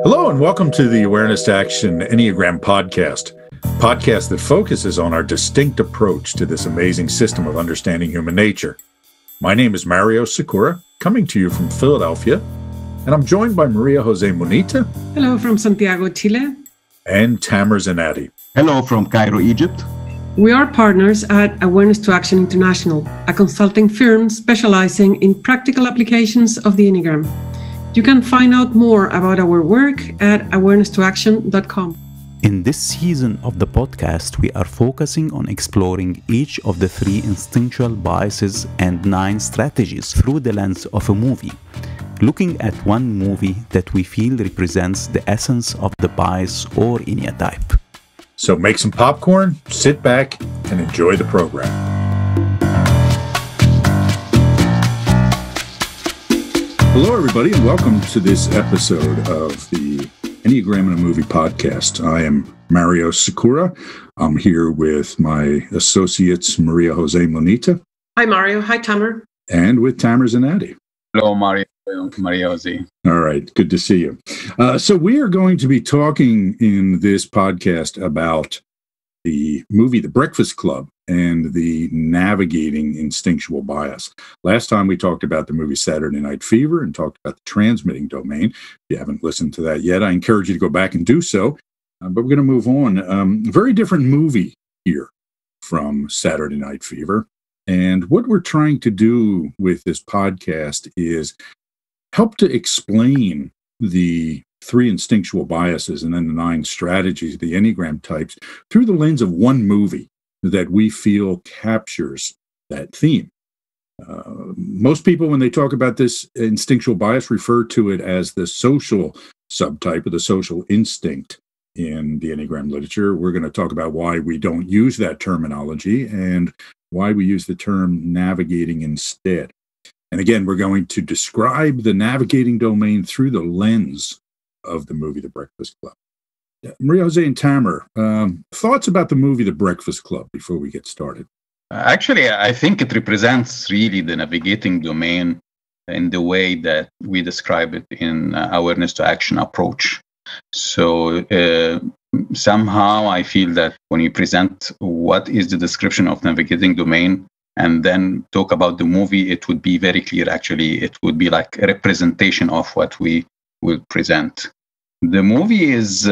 Hello and welcome to the Awareness to Action Enneagram podcast that focuses on our distinct approach to this amazing system of understanding human nature. My name is Mario Sakura, coming to you from Philadelphia, and I'm joined by Maria Jose Munita. Hello from Santiago, Chile. And Tamer Zanati. Hello from Cairo, Egypt. We are partners at Awareness to Action International, a consulting firm specializing in practical applications of the Enneagram. You can find out more about our work at awareness2action.com. In this season of the podcast, we are focusing on exploring each of the 3 instinctual biases and 9 strategies through the lens of a movie, looking at one movie that we feel represents the essence of the bias or enneatype. So make some popcorn, sit back, and enjoy the program. Hello, everybody, and welcome to this episode of the Enneagram in a Movie podcast. I am Mario Sakura. I'm here with my associates, Maria Jose Munita. Hi, Mario. Hi, Tamer. And with Tamer Zanati. Hello, Maria Jose. All right. Good to see you. So we are going to be talking in this podcast about the movie The Breakfast Club and the navigating instinctual bias. Last time we talked about the movie Saturday Night Fever and talked about the transmitting domain. If you haven't listened to that yet, I encourage you to go back and do so. But we're going to move on. Very different movie here from Saturday Night Fever. And what we're trying to do with this podcast is help to explain the 3 instinctual biases and then the 9 strategies, the Enneagram types, through the lens of one movie that we feel captures that theme. Most people, when they talk about this instinctual bias, refer to it as the social subtype or the social instinct in the Enneagram literature. We're going to talk about why we don't use that terminology and why we use the term navigating instead. And again, we're going to describe the navigating domain through the lens of the movie The Breakfast Club. Maria Jose and Tamer, thoughts about the movie The Breakfast Club before we get started? Actually, I think it represents really the navigating domain in the way that we describe it in Awareness to Action approach. So somehow I feel that when you present what is the description of navigating domain and then talk about the movie, it would be very clear. Actually, it would be like a representation of what we will present. The movie is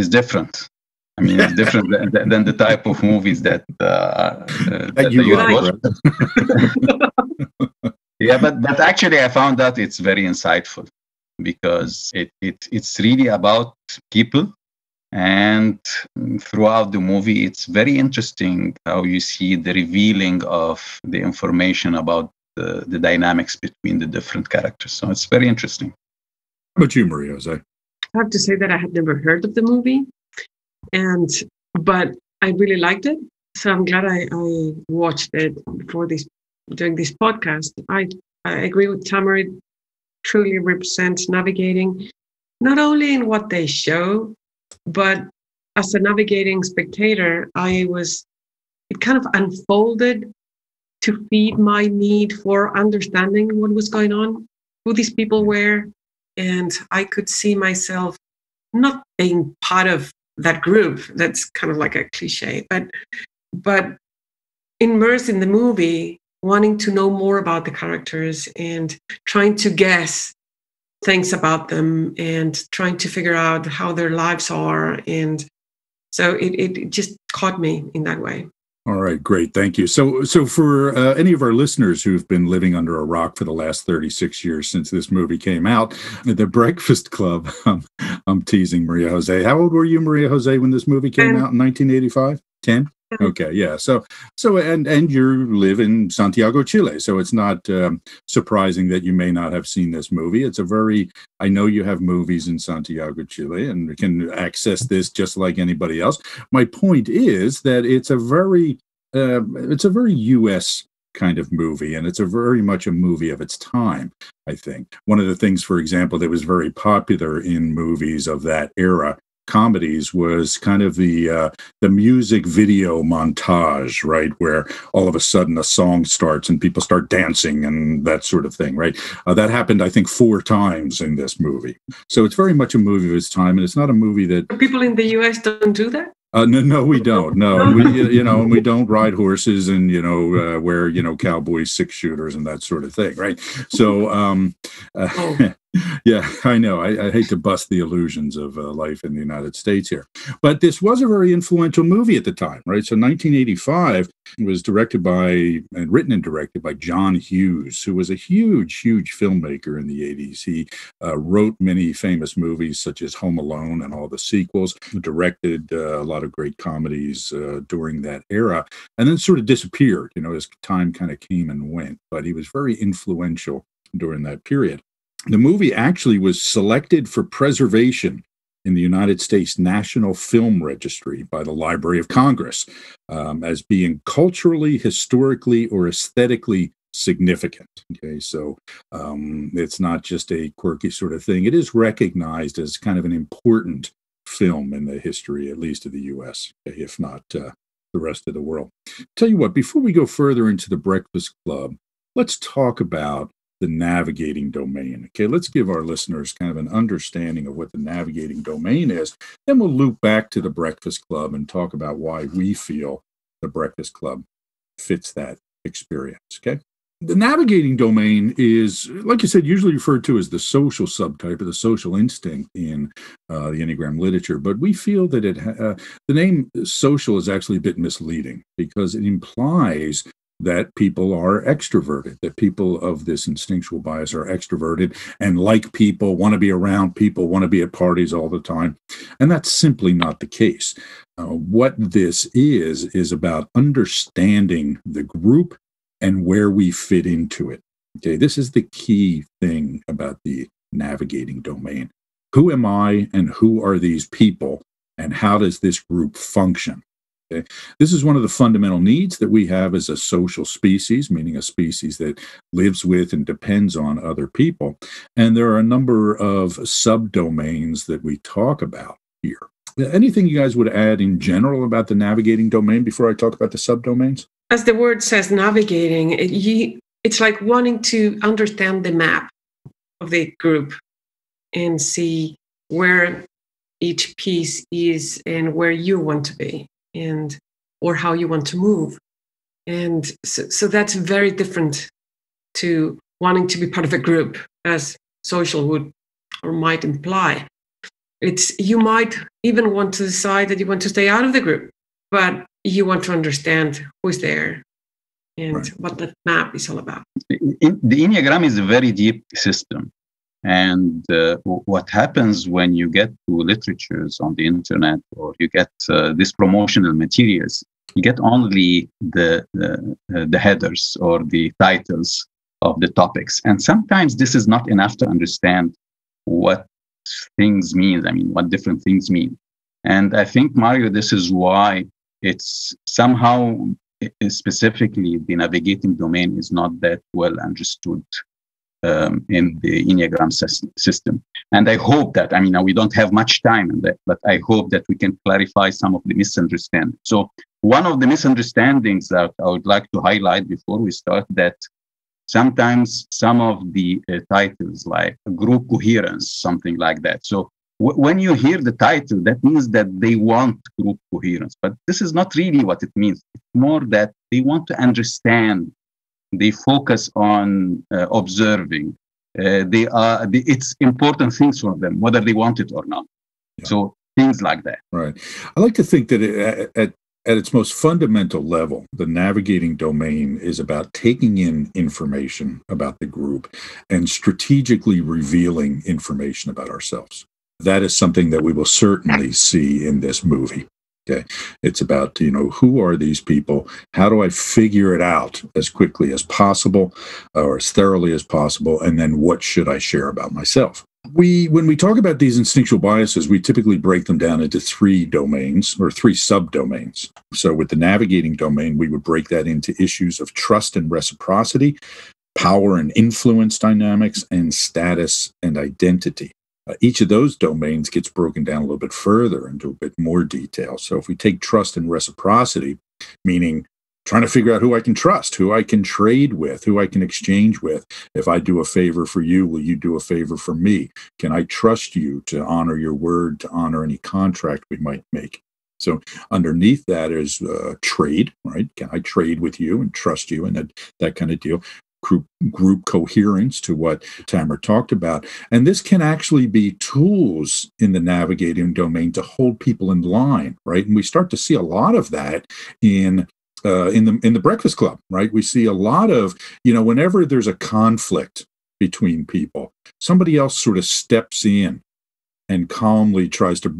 different. I mean, it's different than the type of movies that you watch. Yeah, but actually, I found that it's very insightful because it's really about people, and throughout the movie, it's very interesting how you see the revealing of the information about the dynamics between the different characters. So it's very interesting. How about you, Maria Jose? I have to say that I had never heard of the movie, but I really liked it. So I'm glad I watched it during this podcast. I agree with Tamer. It truly represents navigating, not only in what they show, but as a navigating spectator, it kind of unfolded to feed my need for understanding what was going on, who these people were. And I could see myself not being part of that group. That's kind of like a cliche, but immersed in the movie, wanting to know more about the characters and trying to guess things about them and trying to figure out how their lives are. And so it just caught me in that way. All right, great. Thank you. So for any of our listeners who've been living under a rock for the last 36 years since this movie came out, The Breakfast Club, I'm teasing Maria Jose. How old were you, Maria Jose, when this movie came out in 1985? 10? Okay, yeah. So and you live in Santiago, Chile. So it's not surprising that you may not have seen this movie. I know you have movies in Santiago, Chile, and can access this just like anybody else. My point is that it's a very U.S. kind of movie, and it's very much a movie of its time, I think. One of the things, for example, that was very popular in movies of that era comedies was kind of the music video montage, right, where all of a sudden a song starts and people start dancing and that sort of thing, right? That happened, I think, 4 times in this movie. So it's very much a movie of its time, and it's not a movie that people in the U.S. don't do that. No, we don't. No, and we don't ride horses and wear cowboy 6-shooters and that sort of thing, right? So, yeah, I know. I hate to bust the illusions of life in the United States here, but this was a very influential movie at the time, right? So, 1985 was directed by and written and directed by John Hughes, who was a huge filmmaker in the 80s. He wrote many famous movies such as Home Alone and all the sequels. Directed a lot of great comedies during that era, and then sort of disappeared. As time kind of came and went, but he was very influential during that period. The movie actually was selected for preservation in the United States National Film Registry by the Library of Congress as being culturally, historically, or aesthetically significant. Okay, so it's not just a quirky sort of thing. It is recognized as kind of an important film in the history, at least of the U.S., if not the rest of the world. Tell you what, before we go further into The Breakfast Club, let's talk about the navigating domain. Okay, let's give our listeners kind of an understanding of what the navigating domain is. Then we'll loop back to The Breakfast Club and talk about why we feel The Breakfast Club fits that experience. Okay. The navigating domain is, like you said, usually referred to as the social subtype or the social instinct in the Enneagram literature. But we feel that the name social is actually a bit misleading because it implies that people are extroverted, that people of this instinctual bias are extroverted and like people, want to be around people, want to be at parties all the time. And that's simply not the case. What this is about understanding the group and where we fit into it. Okay, this is the key thing about the navigating domain. Who am I and who are these people and how does this group function? Okay. This is one of the fundamental needs that we have as a social species, meaning a species that lives with and depends on other people. And there are a number of subdomains that we talk about here. Anything you guys would add in general about the navigating domain before I talk about the subdomains? As the word says, navigating, it's like wanting to understand the map of the group and see where each piece is and where you want to be. Or how you want to move. And so that's very different to wanting to be part of a group, as social would or might imply. You might even want to decide that you want to stay out of the group, but you want to understand who's there and what that map is all about. The Enneagram is a very deep system. And what happens when you get to literatures on the internet or you get these promotional materials, you get only the headers or the titles of the topics. And sometimes this is not enough to understand what things mean. I mean, what different things mean. And I think, Mario, this is why it's somehow, specifically, the navigating domain is not that well understood in the Enneagram system. And I hope that, we don't have much time in that, but I hope that we can clarify some of the misunderstandings. So one of the misunderstandings that I would like to highlight before we start, that sometimes some of the titles like group coherence, something like that. So when you hear the title, that means that they want group coherence, but this is not really what it means. It's more that they want to understand. They focus on observing. It's important things for them, whether they want it or not. Yeah. So things like that. Right. I like to think that at its most fundamental level, the navigating domain is about taking in information about the group and strategically revealing information about ourselves. That is something that we will certainly see in this movie. Okay. It's about, who are these people? How do I figure it out as quickly as possible or as thoroughly as possible? And then what should I share about myself? When we talk about these instinctual biases, we typically break them down into 3 domains or 3 subdomains. So with the navigating domain, we would break that into issues of trust and reciprocity, power and influence dynamics, and status and identity. Each of those domains gets broken down a little bit further into a bit more detail. So if we take trust and reciprocity, meaning trying to figure out who I can trust, who I can trade with, who I can exchange with. If I do a favor for you, will you do a favor for me? Can I trust you to honor your word, to honor any contract we might make? So underneath that is trade, right? Can I trade with you and trust you, and that kind of deal? Group coherence, to what Tamer talked about. And this can actually be tools in the navigating domain to hold people in line, right? And we start to see a lot of that in the Breakfast Club, right? We see a lot of, whenever there's a conflict between people, somebody else sort of steps in and calmly tries to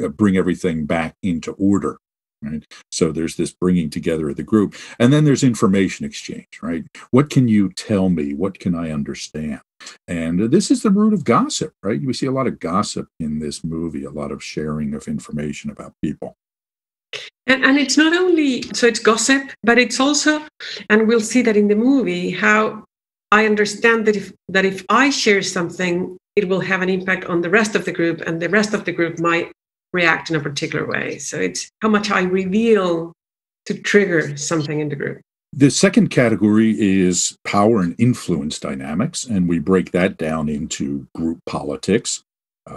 bring everything back into order. Right? So there's this bringing together of the group. And then there's information exchange, right? What can you tell me? What can I understand? And this is the root of gossip, right? We see a lot of gossip in this movie, a lot of sharing of information about people. And it's not only, so it's gossip, but it's also, and we'll see that in the movie, how I understand that if I share something, it will have an impact on the rest of the group, and the rest of the group might react in a particular way. So it's how much I reveal to trigger something in the group. The second category is power and influence dynamics, and we break that down into group politics,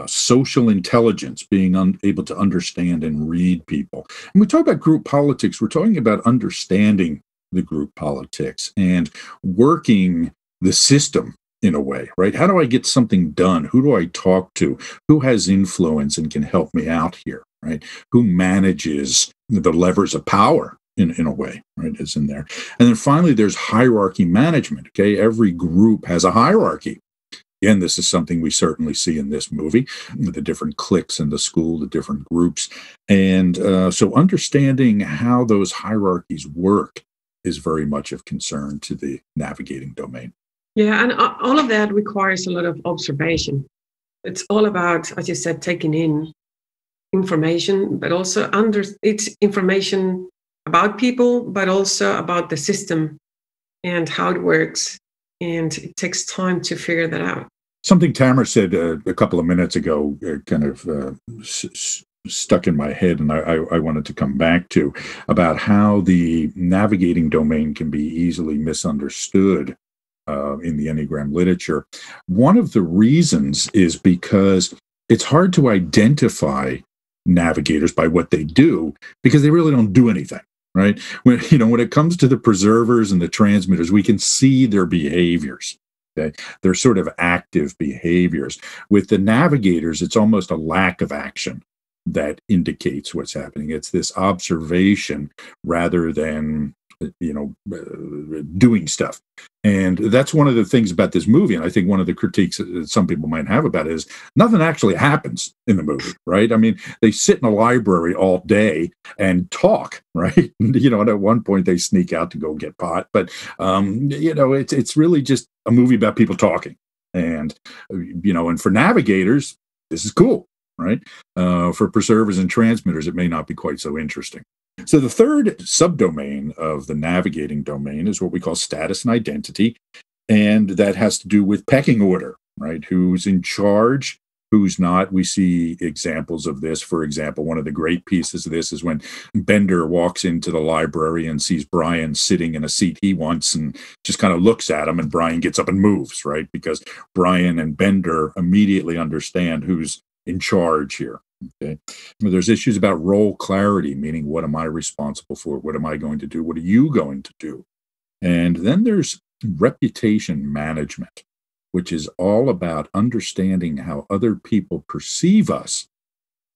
social intelligence, being able to understand and read people. And we talk about group politics, we're talking about understanding the group politics and working the system in a way, right? How do I get something done? Who do I talk to? Who has influence and can help me out here, right? Who manages the levers of power in a way, right? Is in there. And then finally, there's hierarchy management, okay? Every group has a hierarchy. Again, this is something we certainly see in this movie, the different cliques in the school, the different groups. And so understanding how those hierarchies work is very much of concern to the navigating domain. Yeah, and all of that requires a lot of observation. It's all about, as you said, taking in information, but also it's information about people, but also about the system and how it works. And it takes time to figure that out. Something Tamer said a couple of minutes ago kind of stuck in my head, and I wanted to come back to, about how the navigating domain can be easily misunderstood in the Enneagram literature. One of the reasons is because it's hard to identify navigators by what they do, because they really don't do anything, right? When it comes to the preservers and the transmitters, we can see their behaviors. Okay? They're sort of active behaviors. With the navigators, it's almost a lack of action that indicates what's happening. It's this observation rather than doing stuff. And that's one of the things about this movie. And I think one of the critiques that some people might have about it is nothing actually happens in the movie, right? I mean, they sit in a library all day and talk, right? And at one point they sneak out to go get pot. But, it's really just a movie about people talking. And, and for navigators, this is cool, right? For preservers and transmitters, it may not be quite so interesting. So the third subdomain of the navigating domain is what we call status and identity. And that has to do with pecking order, right? Who's in charge, who's not. We see examples of this. For example, one of the great pieces of this is when Bender walks into the library and sees Brian sitting in a seat he wants and just kind of looks at him, and Brian gets up and moves, right? Because Brian and Bender immediately understand who's in charge here. Okay. There's issues about role clarity, meaning what am I responsible for? What am I going to do? What are you going to do? And then there's reputation management, which is all about understanding how other people perceive us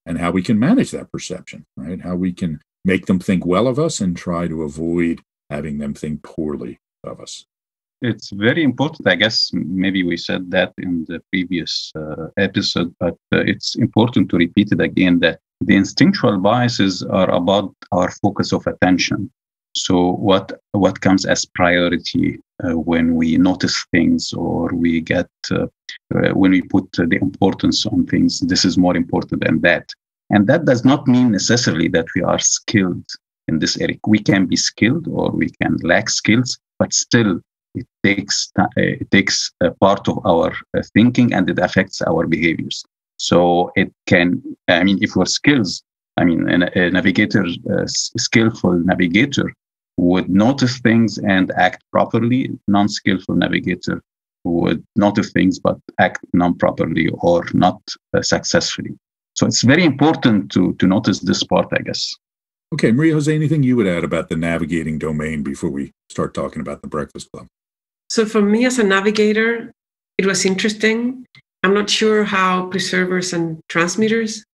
and how we can manage that perception, right? How we can make them think well of us and try to avoid having them think poorly of us. It's very important. I guess maybe we said that in the previous episode, but it's important to repeat it again, that the instinctual biases are about our focus of attention. So what comes as priority when we notice things, or we get when we put the importance on things, this is more important than that. And that does not mean necessarily that we are skilled in this area. We can be skilled or we can lack skills, but still it takes a part of our thinking, and it affects our behaviors. So it can, I mean, if your skills, I mean, a navigator, skillful navigator would notice things and act properly. Non-skillful navigator would notice things but act non-properly or not successfully. So it's very important to notice this part, I guess. Okay, Maria Jose, anything you would add about the navigating domain before we start talking about the Breakfast Club? So for me as a navigator, it was interesting. I'm not sure how preservers and transmitters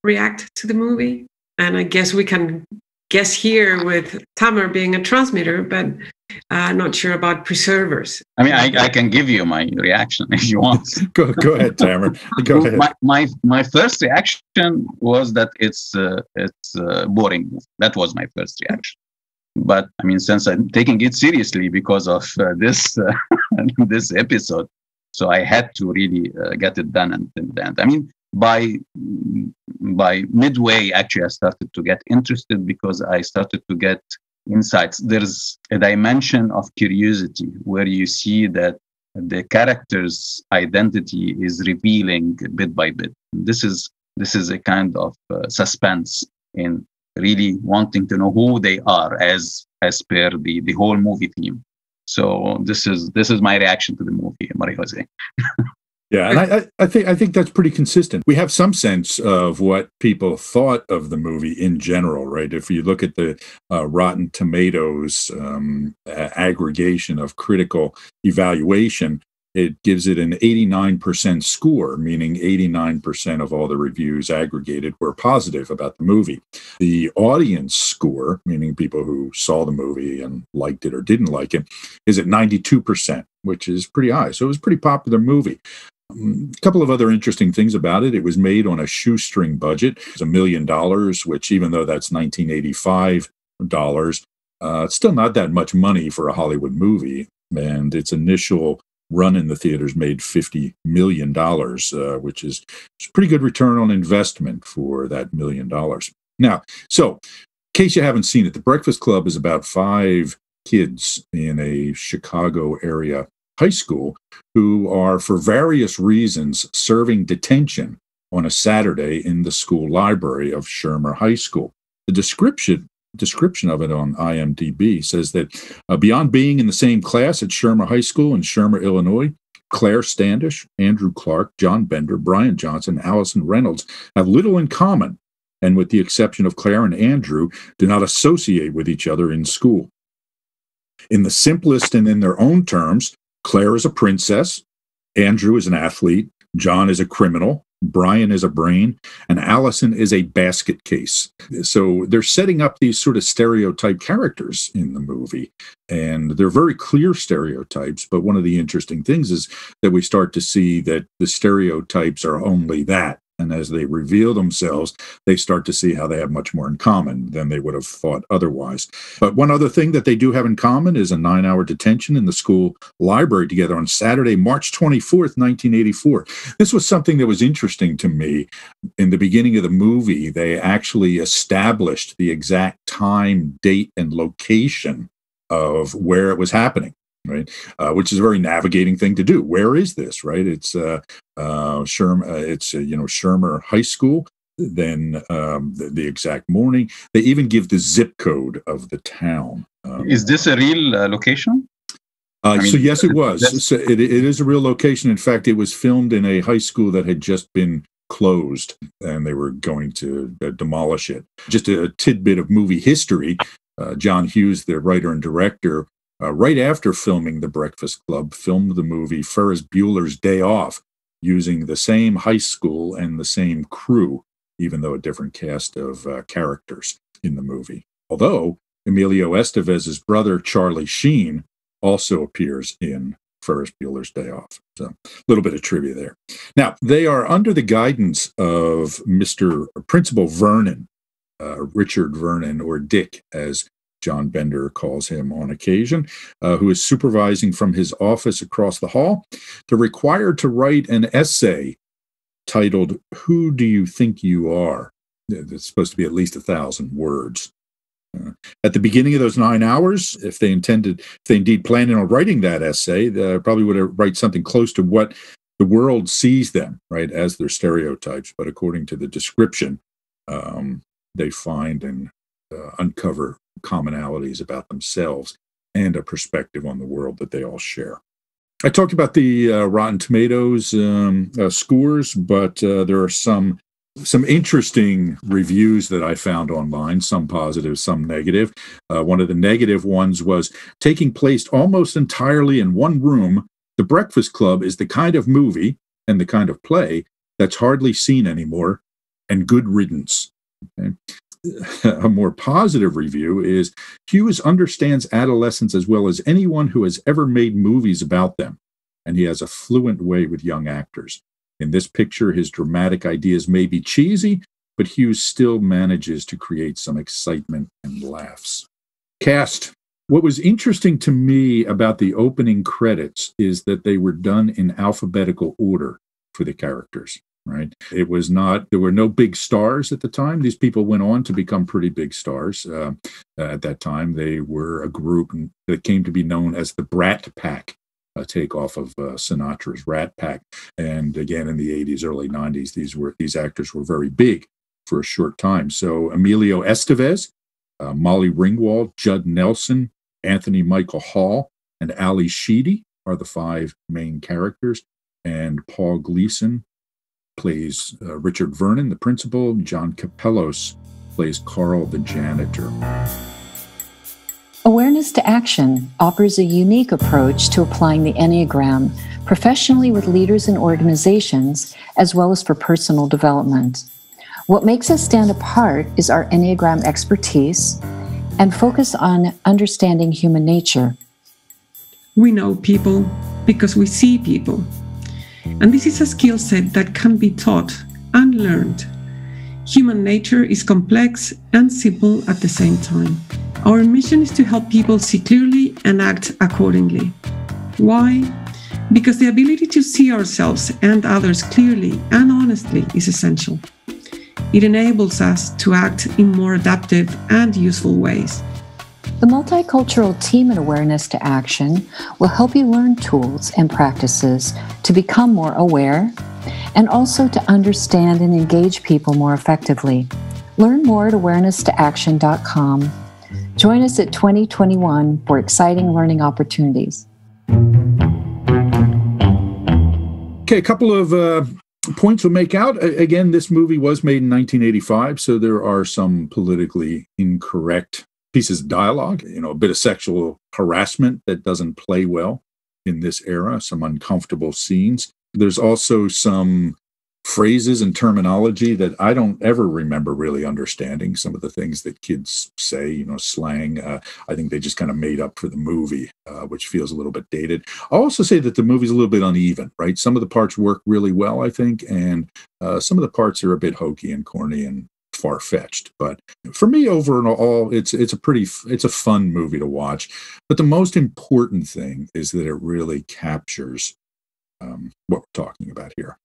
react to the movie. And I guess we can guess here with Tamer being a transmitter, but not sure about preservers. I mean, I can give you my reaction if you want. Go ahead, Tamer. Go ahead. My first reaction was that it's boring. That was my first reaction. But I mean, since I'm taking it seriously because of this this episode, so I had to really get it done until the end. I mean, by midway, actually, I started to get interested because I started to get insights. There's a dimension of curiosity where you see that the character's identity is revealing bit by bit. This is a kind of suspense in really wanting to know who they are as per the whole movie theme. So this is my reaction to the movie, Maria Jose. Yeah, and I think that's pretty consistent. We have some sense of what people thought of the movie in general, right? If you look at the Rotten Tomatoes aggregation of critical evaluation, it gives it an 89% score, meaning 89% of all the reviews aggregated were positive about the movie. The audience score, meaning people who saw the movie and liked it or didn't like it, is at 92%, which is pretty high. So it was a pretty popular movie. A couple of other interesting things about it. It was made on a shoestring budget. It was $1 million, which even though that's 1985 dollars, it's still not that much money for a Hollywood movie. And its initial run in the theaters made $50 million, which is a pretty good return on investment for that $1 million. Now, so in case you haven't seen it, The Breakfast Club is about 5 kids in a Chicago area high school who are, for various reasons, serving detention on a Saturday in the school library of Shermer High School. The description of it on IMDb says that beyond being in the same class at Shermer High School in Shermer, Illinois, Claire Standish, Andrew Clark, John Bender, Brian Johnson, Allison Reynolds have little in common, and with the exception of Claire and Andrew, do not associate with each other in school. In the simplest and in their own terms, Claire is a princess, Andrew is an athlete, John is a criminal, Brian is a brain, and Allison is a basket case. So they're setting up these sort of stereotype characters in the movie, and they're very clear stereotypes. But one of the interesting things is that we start to see that the stereotypes are only that. And as they reveal themselves, they start to see how they have much more in common than they would have thought otherwise. But one other thing that they do have in common is a 9-hour detention in the school library together on Saturday, March 24th, 1984. This was something that was interesting to me. In the beginning of the movie, they actually established the exact time, date, and location of where it was happening. Right, which is a very navigating thing to do. Where is this? Right, it's Shermer. It's Shermer High School. Then the exact morning. They even give the zip code of the town. Is this a real location? So yes, it was. So it is a real location. In fact, it was filmed in a high school that had just been closed, and they were going to demolish it. Just a tidbit of movie history. John Hughes, the writer and director, right after filming The Breakfast Club, filmed the movie Ferris Bueller's Day Off using the same high school and the same crew, even though a different cast of characters in the movie. Although Emilio Estevez's brother, Charlie Sheen, also appears in Ferris Bueller's Day Off. So a little bit of trivia there. Now, they are under the guidance of Mr. Principal Vernon, Richard Vernon, or Dick, as John Bender calls him on occasion, who is supervising from his office across the hall. They're required to write an essay titled, "Who Do You Think You Are?" It's supposed to be at least 1,000 words. At the beginning of those 9 hours, if they indeed planned on writing that essay, they probably would have write something close to what the world sees them, right, as their stereotypes, but according to the description, they find and uncover commonalities about themselves and a perspective on the world that they all share. I talked about the Rotten Tomatoes scores, but there are some interesting reviews that I found online, some positive, some negative. One of the negative ones was, taking place almost entirely in one room, The Breakfast Club is the kind of movie and the kind of play that's hardly seen anymore, and good riddance. Okay. A more positive review is, Hughes understands adolescents as well as anyone who has ever made movies about them, and he has a fluent way with young actors. In this picture, his dramatic ideas may be cheesy, but Hughes still manages to create some excitement and laughs. Cast. What was interesting to me about the opening credits is that they were done in alphabetical order for the characters. Right. It was not, there were no big stars at the time. These people went on to become pretty big stars. At that time, they were a group that came to be known as the Brat Pack, a takeoff of Sinatra's Rat Pack. And again, in the 80s, early 90s, these actors were very big for a short time. So Emilio Estevez, Molly Ringwald, Judd Nelson, Anthony Michael Hall, and Ali Sheedy are the 5 main characters. And Paul Gleason plays Richard Vernon, the principal. John Capellos plays Carl, the janitor. Awareness to Action offers a unique approach to applying the Enneagram professionally with leaders and organizations, as well as for personal development. What makes us stand apart is our Enneagram expertise and focus on understanding human nature. We know people because we see people. And this is a skill set that can be taught and learned. Human nature is complex and simple at the same time. Our mission is to help people see clearly and act accordingly. Why? Because the ability to see ourselves and others clearly and honestly is essential. It enables us to act in more adaptive and useful ways. The Multicultural Team in Awareness to Action will help you learn tools and practices to become more aware and also to understand and engage people more effectively. Learn more at awareness-to-action.com. Join us at 2021 for exciting learning opportunities. Okay, a couple of points we'll make out. Again, this movie was made in 1985, so there are some politically incorrect pieces of dialogue, a bit of sexual harassment that doesn't play well in this era, some uncomfortable scenes. There's also some phrases and terminology that I don't ever remember really understanding. Some of the things that kids say, slang, I think they just kind of made up for the movie, which feels a little bit dated. I'll also say that the movie's a little bit uneven, right? Some of the parts work really well, I think, and some of the parts are a bit hokey and corny and far-fetched. But for me, overall, it's a fun movie to watch. But the most important thing is that it really captures what we're talking about here.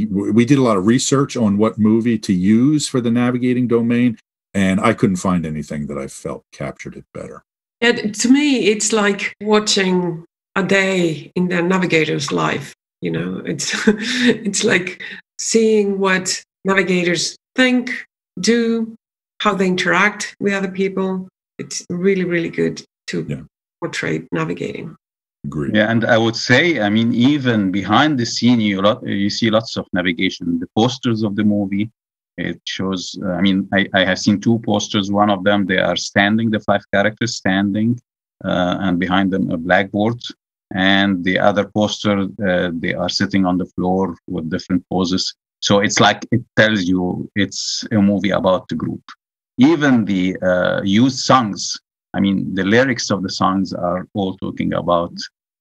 We did a lot of research on what movie to use for the navigating domain, and I couldn't find anything that I felt captured it better. Yeah, to me, it's like watching a day in the navigator's life. It's like seeing what navigators think, do, how they interact with other people. It's really, really good to portray navigating. Agreed. Yeah, and I would say, even behind the scene, you see lots of navigation. The posters of the movie, it shows, I have seen 2 posters. One of them, they are standing, the 5 characters standing, and behind them a blackboard. And the other poster, they are sitting on the floor with different poses. So it's like it tells you it's a movie about the group. Even the used songs, the lyrics of the songs are all talking about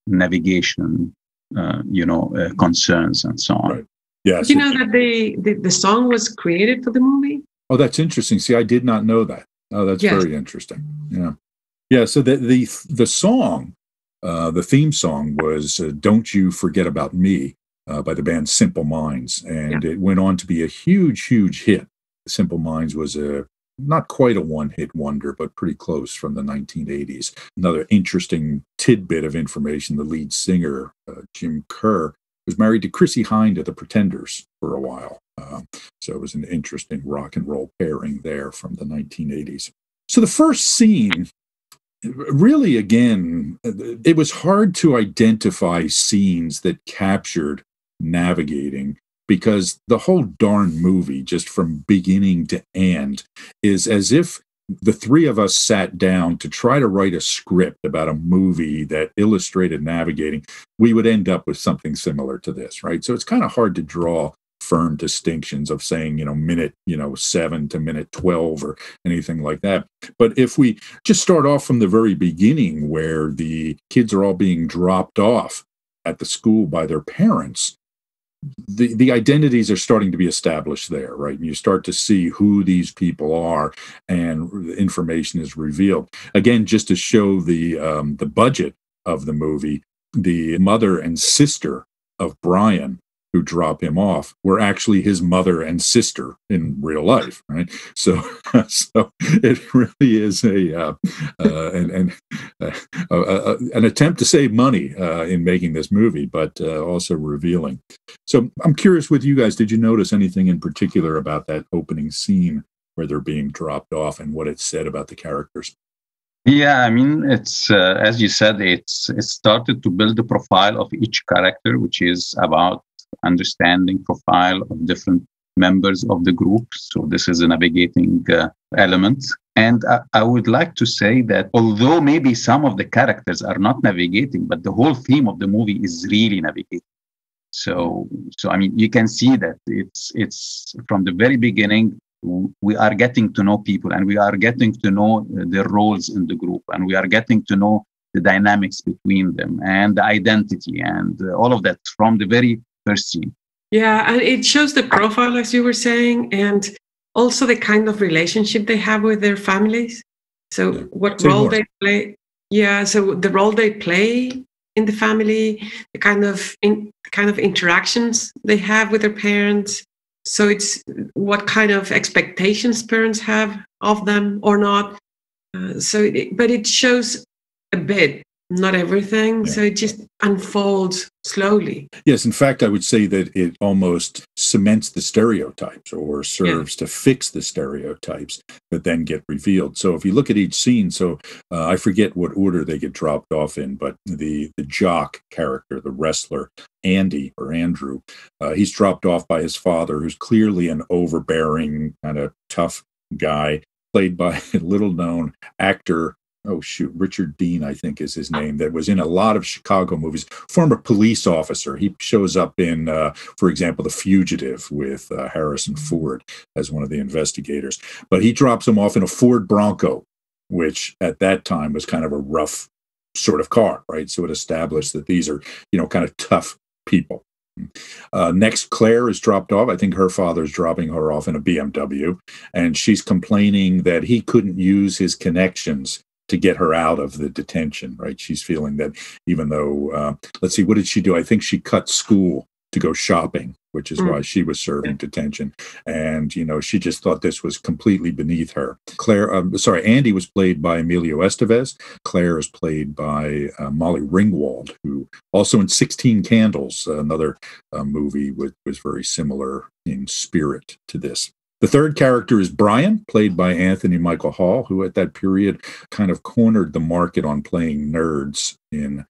navigation, concerns and so on. Right. Yes. You know that the song was created for the movie? Oh, that's interesting. See, I did not know that. Oh, that's very interesting. Yeah. Yeah. So the song, the theme song was "Don't You Forget About Me" by the band Simple Minds, and it went on to be a huge, huge hit. Simple Minds was not quite a one-hit wonder, but pretty close, from the 1980s. Another interesting tidbit of information: the lead singer, Jim Kerr, was married to Chrissie Hynde of the Pretenders for a while. So it was an interesting rock and roll pairing there from the 1980s. So the first scene, really, again, it was hard to identify scenes that captured navigating, because the whole darn movie, just from beginning to end, is as if the three of us sat down to try to write a script about a movie that illustrated navigating. We would end up with something similar to this, right? So it's kind of hard to draw firm distinctions of saying, minute, 7 to minute 12 or anything like that. But if we just start off from the very beginning, where the kids are all being dropped off at the school by their parents, the identities are starting to be established there, right? And you start to see who these people are, and information is revealed. Again, just to show the budget of the movie, the mother and sister of Brian, who drop him off, were actually his mother and sister in real life, right? So it really is an attempt to save money in making this movie, but also revealing. So I'm curious with you guys, did you notice anything in particular about that opening scene where they're being dropped off and what it said about the characters? Yeah, I mean, it's as you said, it started to build the profile of each character, which is about understanding profile of different members of the group. So this is a navigating element. And I would like to say that although maybe some of the characters are not navigating, but the whole theme of the movie is really navigating. So I mean, you can see that it's from the very beginning, we are getting to know people, and we are getting to know their roles in the group, and we are getting to know the dynamics between them and the identity and all of that from the very first scene. Yeah, and it shows the profile, as you were saying, and also the kind of relationship they have with their families. So what role they play. Yeah, so the role they play in the family, the kind of interactions they have with their parents. So it's what kind of expectations parents have of them or not. But it shows a bit, not everything. Yeah. So it just unfolds slowly. Yes, in fact, I would say that it almost cements the stereotypes, or serves to fix the stereotypes that then get revealed. So if you look at each scene, I forget what order they get dropped off in, but the jock character, the wrestler, Andy or Andrew, he's dropped off by his father, who's clearly an overbearing, kind of tough guy, played by a little-known actor. Richard Dean, I think is his name, that was in a lot of Chicago movies, former police officer. He shows up in, for example, The Fugitive with Harrison Ford as one of the investigators. But he drops him off in a Ford Bronco, which at that time was kind of a rough sort of car, right? So it established that these are, kind of tough people. Next, Claire is dropped off. I think her father's dropping her off in a BMW, and she's complaining that he couldn't use his connections to get her out of the detention, right? She's feeling that even though, let's see, what did she do? I think she cut school to go shopping, which is why she was serving detention. And, she just thought this was completely beneath her. Andy was played by Emilio Estevez. Claire is played by Molly Ringwald, who also in 16 Candles, another movie was very similar in spirit to this. The third character is Brian, played by Anthony Michael Hall, who at that period kind of cornered the market on playing nerds in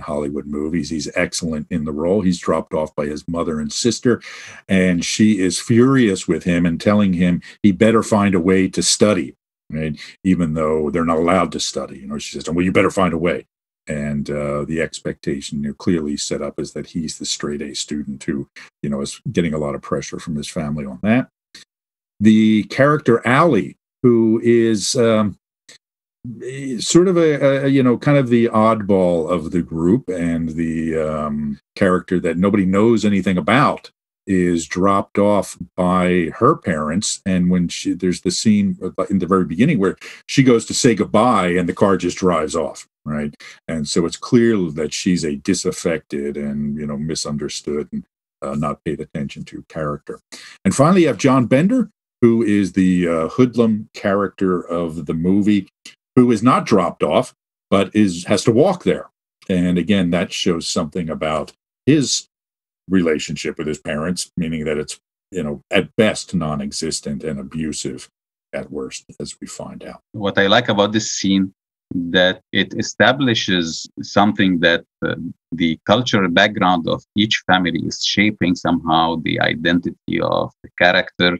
Hollywood movies. He's excellent in the role. He's dropped off by his mother and sister, and she is furious with him and telling him he better find a way to study, right? Even though they're not allowed to study. She says, well, you better find a way. And the expectation clearly set up is that he's the straight A student who, is getting a lot of pressure from his family on that. The character Allie, who is sort of a kind of the oddball of the group, and the character that nobody knows anything about, is dropped off by her parents. And when there's the scene in the very beginning where she goes to say goodbye and the car just drives off, right? And so it's clear that she's a disaffected and, misunderstood and not paid attention to character. And finally, you have John Bender, who is the hoodlum character of the movie, who is not dropped off, but has to walk there. And again, that shows something about his relationship with his parents, meaning that it's, at best non-existent and abusive at worst, as we find out. What I like about this scene, that it establishes something that the cultural background of each family is shaping somehow the identity of the character,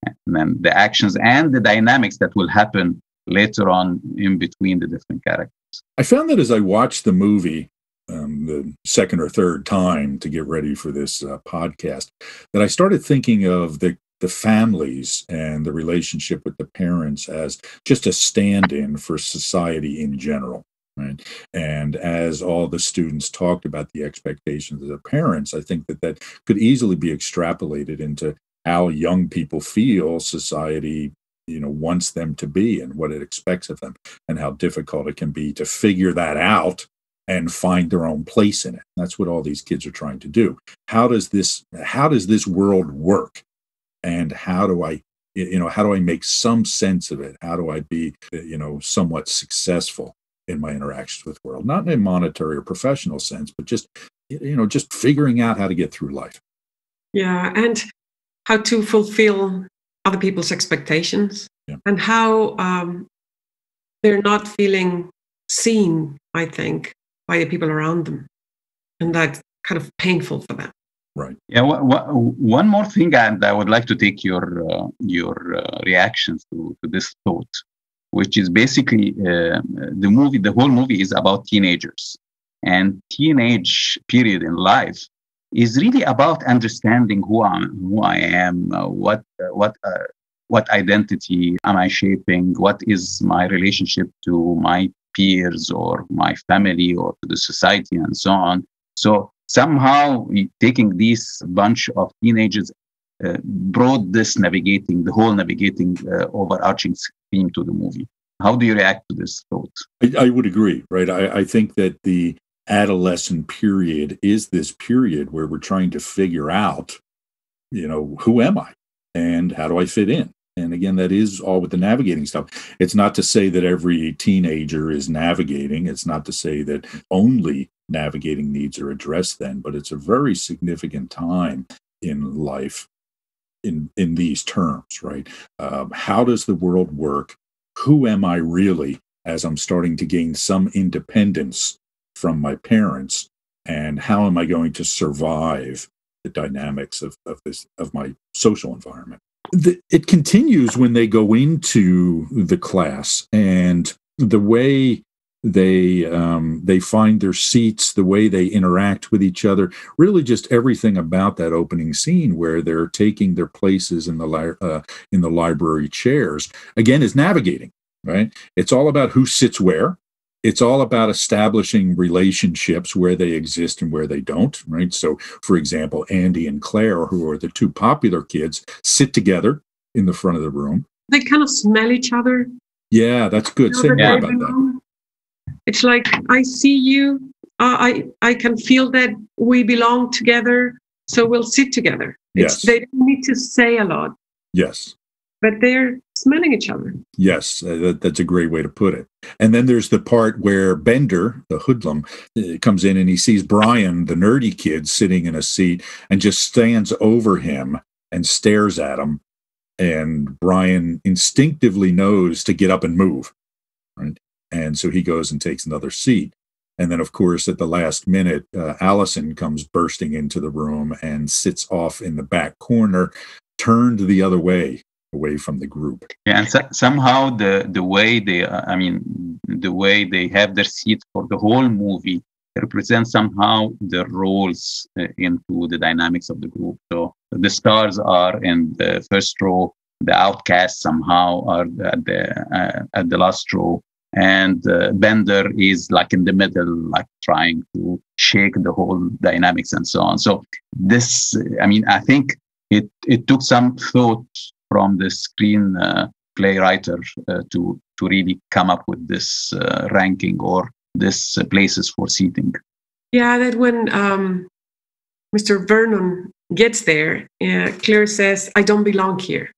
and then the actions and the dynamics that will happen later on in between the different characters. I found that as I watched the movie the second or third time to get ready for this podcast, that I started thinking of the families and the relationship with the parents as just a stand-in for society in general, right? And as all the students talked about the expectations of the parents, I think that could easily be extrapolated into how young people feel society wants them to be and what it expects of them, and how difficult it can be to figure that out and find their own place in it. That's what all these kids are trying to do. How does this world work? And how do I make some sense of it? How do I be, somewhat successful in my interactions with the world? Not in a monetary or professional sense, but just figuring out how to get through life. Yeah, and how to fulfill other people's expectations, and how they're not feeling seen, I think, by the people around them. And that's kind of painful for them. Right. Yeah. One more thing, and I would like to take your reactions to this thought, which is basically the whole movie is about teenagers, and teenage period in life is really about understanding who I am, what identity am I shaping, what is my relationship to my peers or my family or to the society and so on. So somehow taking this bunch of teenagers brought this the whole navigating overarching theme to the movie. How do you react to this thought? I would agree, right? I think that the adolescent period is this period where we're trying to figure out, who am I and how do I fit in? And again, that is all with the navigating stuff. It's not to say that every teenager is navigating. It's not to say that only navigating needs are addressed then, but it's a very significant time in life in these terms, right? How does the world work? Who am I really as I'm starting to gain some independence from my parents? And how am I going to survive the dynamics of my social environment? It continues when they go into the class, and the way they find their seats, the way they interact with each other, really just everything about that opening scene where they're taking their places in the library chairs, again, is navigating, right? It's all about who sits where. It's all about establishing relationships where they exist and where they don't, right? So, for example, Andy and Claire, who are the two popular kids, sit together in the front of the room. They kind of smell each other. Yeah, that's good. Say more about that. It's like, I see you. I can feel that we belong together, so we'll sit together. Yes. They don't need to say a lot. Yes. But they're smelling each other. Yes, that's a great way to put it. And then there's the part where Bender, the hoodlum, comes in and he sees Brian, the nerdy kid, sitting in a seat and just stands over him and stares at him. And Brian instinctively knows to get up and move, right? And so he goes and takes another seat. And then, of course, at the last minute, Allison comes bursting into the room and sits off in the back corner, turned the other way, away from the group. Yeah, and somehow the way they have their seats for the whole movie represents somehow their roles into the dynamics of the group. So the stars are in the first row, the outcasts somehow are at the last row, and Bender is like in the middle, like trying to shake the whole dynamics and so on. So this, I think it took some thought from the screen playwriter to really come up with this ranking or this places for seating. Yeah, that when Mr. Vernon gets there, Claire says, "I don't belong here."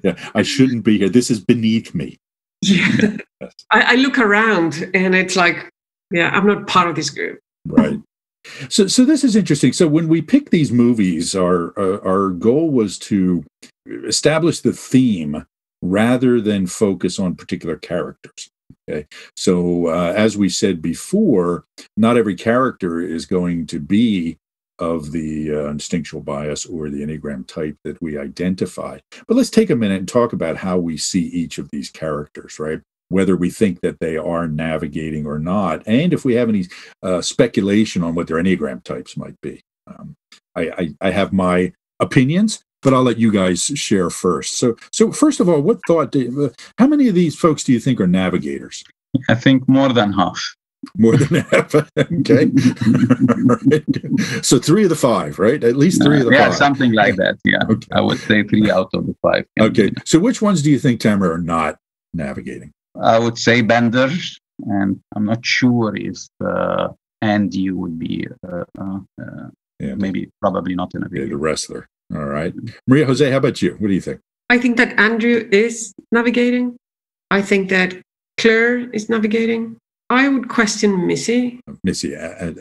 Yeah, I shouldn't be here. This is beneath me. Yeah. Yes. I look around and it's like, Yeah, I'm not part of this group. Right. So this is interesting. So when we pick these movies, our goal was to establish the theme rather than focus on particular characters. Okay. So as we said before, not every character is going to be of the instinctual bias or the Enneagram type that we identify. But let's take a minute and talk about how we see each of these characters, right? Whether we think that they are navigating or not, and if we have any speculation on what their Enneagram types might be. I have my opinions, but I'll let you guys share first. So first of all, what thought? How many of these folks do you think are navigators? I think more than half. More than half. Okay. Right. So 3 of the 5, right? At least 3 of the 5. Yeah, something like that. Yeah. Okay. I would say 3 out of the 5. Okay. So which ones do you think, Tamara, are not navigating? I would say Bender, and I'm not sure if Andy would be maybe probably not in a video. The wrestler. All right. Maria Jose, how about you? What do you think? I think that Andrew is navigating. I think that Claire is navigating. I would question Missy.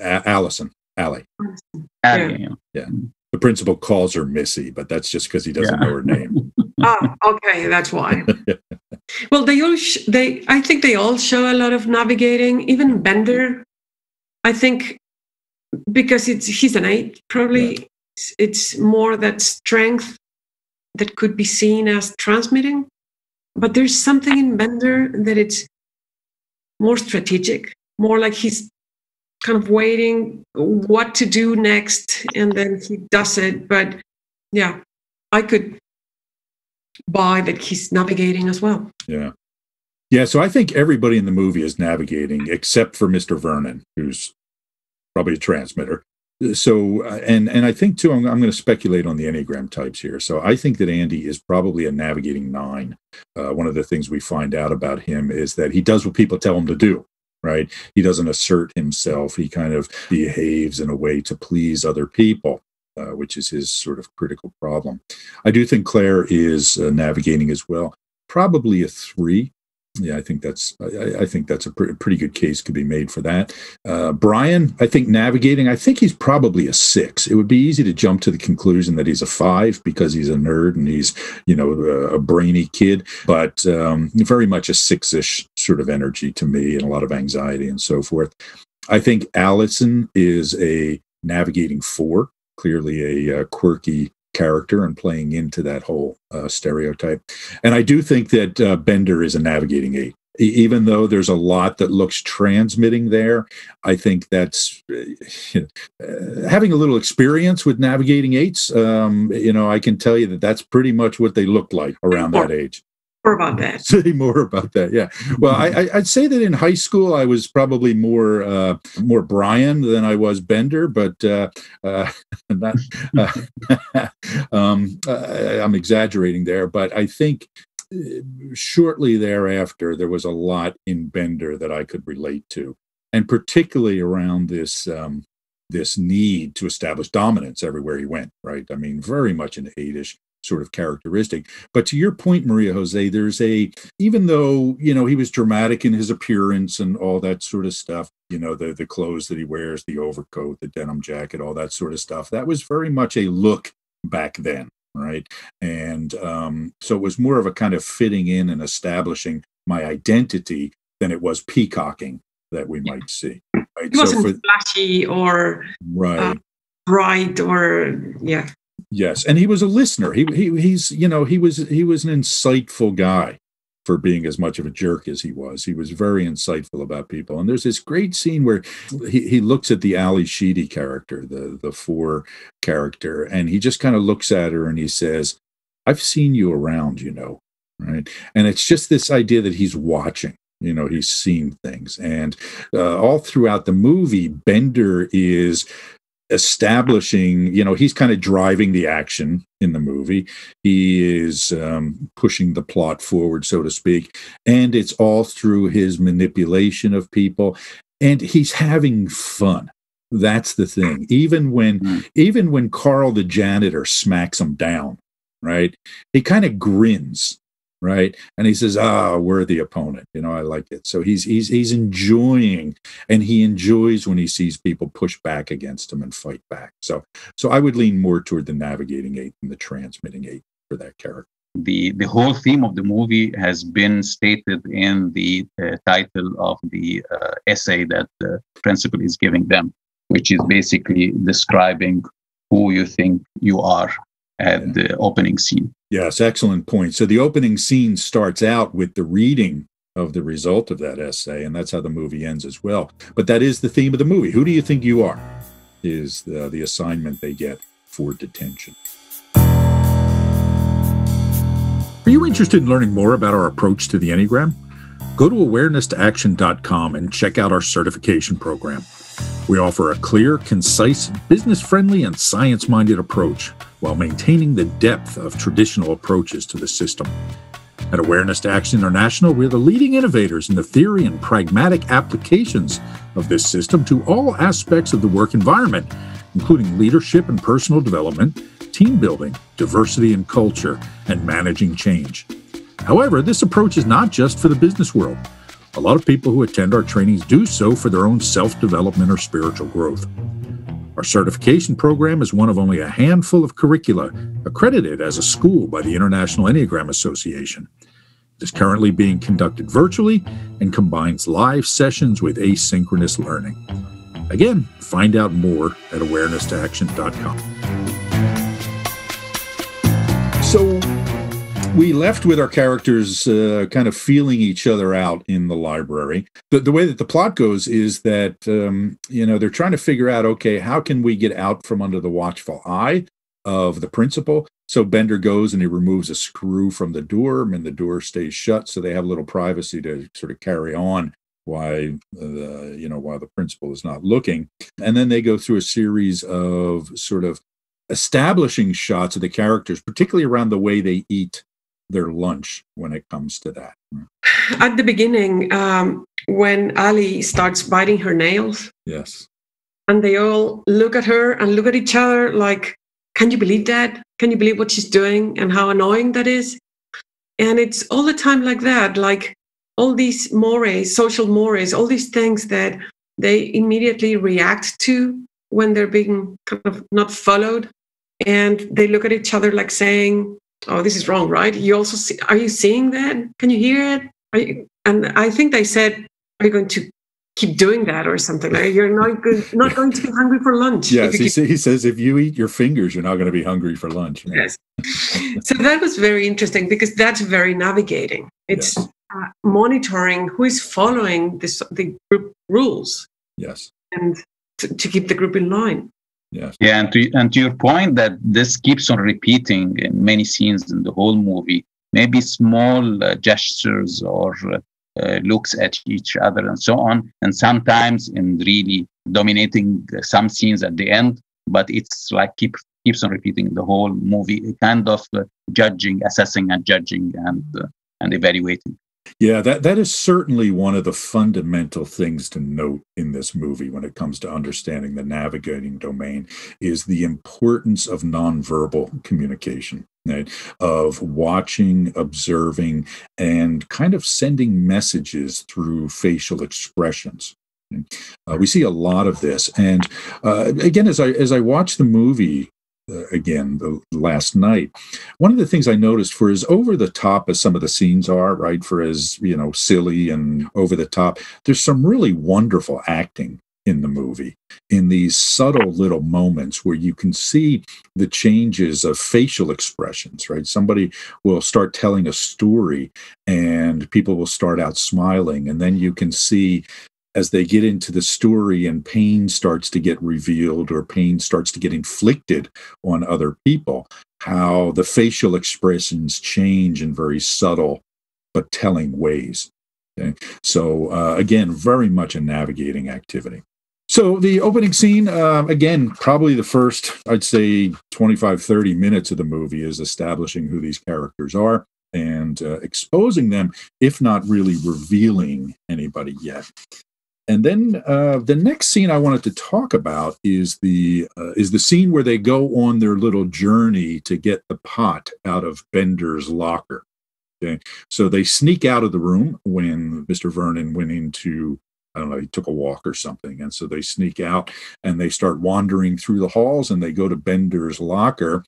Allison. Allie. Yeah. The principal calls her Missy, but that's just because he doesn't know her name. Okay, that's why. Well, I think they all show a lot of navigating. Even Bender, I think, because he's an 8, probably. Yeah. It's more that strength that could be seen as transmitting. But there's something in Bender that it's more strategic, more like he's kind of waiting what to do next, and then he does it. But yeah, I could buy that he's navigating as well. Yeah. Yeah, so I think everybody in the movie is navigating except for Mr. Vernon, who's probably a transmitter. So, and I think too, I'm going to speculate on the Enneagram types here. So I think that Andy is probably a navigating 9. One of the things we find out about him is that he does what people tell him to do, right? He doesn't assert himself. He kind of behaves in a way to please other people, which is his sort of critical problem. I do think Claire is navigating as well. Probably a 3. Yeah, I think that's a pretty good case could be made for that. Brian, I think navigating, I think he's probably a 6. It would be easy to jump to the conclusion that he's a 5 because he's a nerd and he's, a brainy kid, but very much a 6-ish sort of energy to me, and a lot of anxiety and so forth. I think Allison is a navigating 4, clearly a quirky character and playing into that whole stereotype. And I do think that Bender is a navigating 8. Even though there's a lot that looks transmitting there, I think that's having a little experience with navigating 8s. I can tell you that that's pretty much what they looked like around that age. More about that. Say more about that. Yeah. Well, I'd say that in high school I was probably more Brian than I was Bender, but I'm exaggerating there. But I think shortly thereafter there was a lot in Bender that I could relate to, and particularly around this need to establish dominance everywhere he went. Right. I mean, very much an 8-ish sort of characteristic. But to your point, Maria Jose, even though, he was dramatic in his appearance and all that sort of stuff, the clothes that he wears, the overcoat, the denim jacket, all that sort of stuff, that was very much a look back then, right? And so it was more of a kind of fitting in and establishing my identity than it was peacocking that we might see. Right? It wasn't flashy or bright or, yeah. Yes, and he was a listener. He was an insightful guy for being as much of a jerk as he was. He was very insightful about people. And there's this great scene where he looks at the Ali Sheedy character, the 4 character, and he just kind of looks at her and he says, "I've seen you around, right?" And it's just this idea that he's watching. He's seen things, and all throughout the movie, Bender is establishing, he's kind of driving the action in the movie. He is pushing the plot forward, so to speak. And it's all through his manipulation of people. And he's having fun. That's the thing. Even when Carl the janitor smacks him down, right? He kind of grins. right? And he says, we're the opponent. I like it. So he's enjoying, and he enjoys when he sees people push back against him and fight back. So I would lean more toward the navigating 8 than the transmitting 8 for that character. The whole theme of the movie has been stated in the title of the essay that the principal is giving them, which is basically describing who you think you are at the opening scene. Yes, excellent point. So the opening scene starts out with the reading of the result of that essay, and that's how the movie ends as well. But that is the theme of the movie. Who do you think you are? Is the assignment they get for detention. Are you interested in learning more about our approach to the Enneagram? Go to awareness2action.com and check out our certification program. We offer a clear, concise, business-friendly, and science-minded approach while maintaining the depth of traditional approaches to the system. At Awareness to Action International, we're the leading innovators in the theory and pragmatic applications of this system to all aspects of the work environment, including leadership and personal development, team building, diversity and culture, and managing change. However, this approach is not just for the business world. A lot of people who attend our trainings do so for their own self-development or spiritual growth. Our certification program is one of only a handful of curricula accredited as a school by the International Enneagram Association. It is currently being conducted virtually and combines live sessions with asynchronous learning. Again, find out more at awareness2action.com. So we left with our characters kind of feeling each other out in the library. The way that the plot goes is that, they're trying to figure out, okay, how can we get out from under the watchful eye of the principal? So Bender goes and he removes a screw from the door, and the door stays shut, so they have a little privacy to sort of carry on while the principal is not looking. And then they go through a series of sort of establishing shots of the characters, particularly around the way they eat their lunch when it comes to that. At the beginning, when Ali starts biting her nails, yes, and they all look at her and look at each other like, can you believe that? Can you believe what she's doing and how annoying that is? And it's all the time like that, like all these mores, social mores, all these things that they immediately react to when they're being kind of not followed. And they look at each other like saying, oh, this is wrong, right? You also see, are you seeing that? Can you hear it? And I think they said, are you going to keep doing that or something? Like, you're not going to be hungry for lunch. Yes, he says, if you eat your fingers, you're not going to be hungry for lunch. Yes. So that was very interesting because that's very navigating. It's monitoring who is following the group rules. Yes. And to keep the group in line. Yes. Yeah, and to your point that this keeps on repeating in many scenes in the whole movie, maybe small gestures or looks at each other and so on, and sometimes in really dominating some scenes at the end, but it's like keeps on repeating the whole movie, kind of judging, assessing and judging and evaluating. Yeah, that is certainly one of the fundamental things to note in this movie when it comes to understanding the navigating domain is the importance of nonverbal communication, right? Of watching, observing, and kind of sending messages through facial expressions. We see a lot of this. And again, as I watch the movie, again last night, one of the things I noticed, for as over the top as some of the scenes are, right, for as silly and over the top, there's some really wonderful acting in the movie, in these subtle little moments where you can see the changes of facial expressions, right? Somebody will start telling a story and people will start out smiling, and then you can see as they get into the story and pain starts to get revealed or pain starts to get inflicted on other people, how the facial expressions change in very subtle but telling ways. Okay? So again, very much a navigating activity. So the opening scene, again, probably the first, I'd say 25, 30 minutes of the movie is establishing who these characters are and exposing them, if not really revealing anybody yet. And then the next scene I wanted to talk about is the scene where they go on their little journey to get the pot out of Bender's locker. Okay, so they sneak out of the room when Mr. Vernon went into, I don't know, he took a walk or something. And so they sneak out and they start wandering through the halls and they go to Bender's locker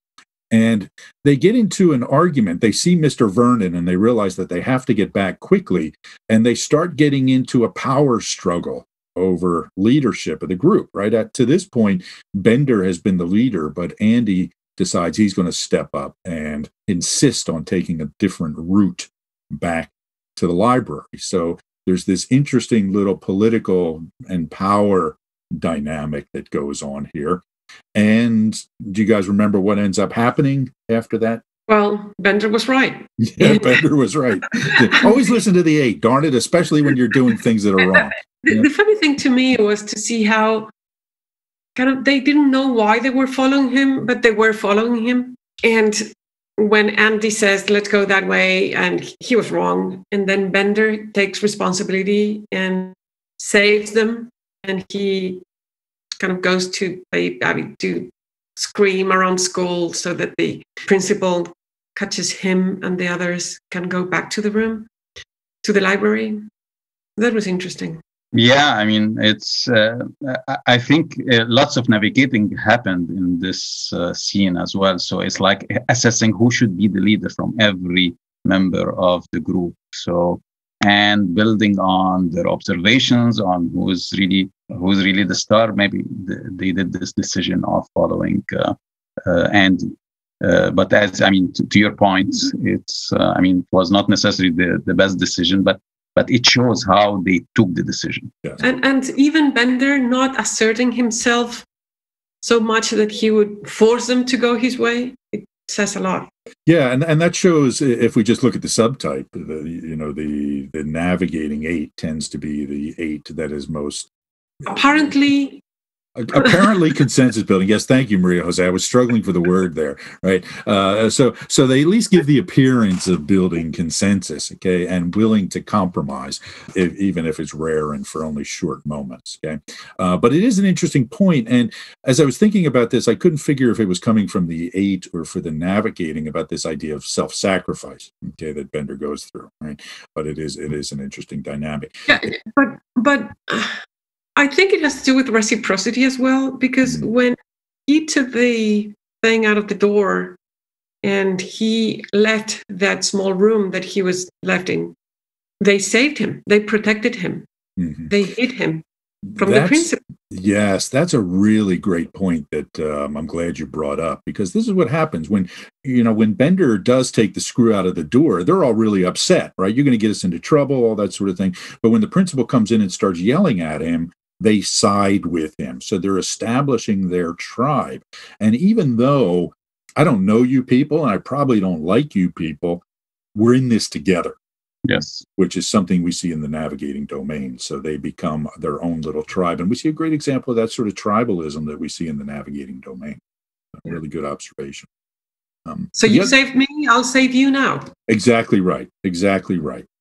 and they get into an argument. They see Mr. Vernon and they realize that they have to get back quickly. And they start getting into a power struggle over leadership of the group, right? To this point, Bender has been the leader, but Andy decides he's going to step up and insist on taking a different route back to the library. So there's this interesting little political and power dynamic that goes on here. And do you guys remember what ends up happening after that? Well, Bender was right. Yeah, Bender was right. Always listen to the 8, darn it, especially when you're doing things that are wrong. The funny thing to me was to see how kind of they didn't know why they were following him, but they were following him. And when Andy says, let's go that way, and he was wrong, and then Bender takes responsibility and saves them, and he kind of goes to scream around school so that the principal catches him and the others can go back to the room, to the library. That was interesting. Yeah, I mean, it's. I think lots of navigating happened in this scene as well. So it's like assessing who should be the leader from every member of the group. So and building on their observations on who's really the star. Maybe they did this decision of following Andy. But as to your point, it's. It was not necessarily the best decision, but it shows how they took the decision. Yes. And even Bender not asserting himself so much that he would force them to go his way, it says a lot. Yeah, and that shows, if we just look at the subtype, the navigating 8 tends to be the 8 that is most apparently consensus building. Yes, thank you, Maria Jose. I was struggling for the word there, right? So they at least give the appearance of building consensus, okay, and willing to compromise, even if it's rare and for only short moments, okay? But it is an interesting point, and as I was thinking about this, I couldn't figure if it was coming from the 8 or for the navigating about this idea of self-sacrifice, okay, that Bender goes through, right? But it is an interesting dynamic. Yeah, but I think it has to do with reciprocity as well, because when he took the thing out of the door and he left that small room that he was left in, they saved him. They protected him. Mm-hmm. They hid him from the principal. Yes, that's a really great point that I'm glad you brought up, because this is what happens when Bender does take the screw out of the door. They're all really upset, right? You're going to get us into trouble, all that sort of thing. But when the principal comes in and starts yelling at him, they side with him. So they're establishing their tribe. And even though I don't know you people, and I probably don't like you people, we're in this together. Yes. Which is something we see in the navigating domain. So they become their own little tribe. And we see a great example of that sort of tribalism that we see in the navigating domain. A really good observation. So you saved me, I'll save you now. Exactly right.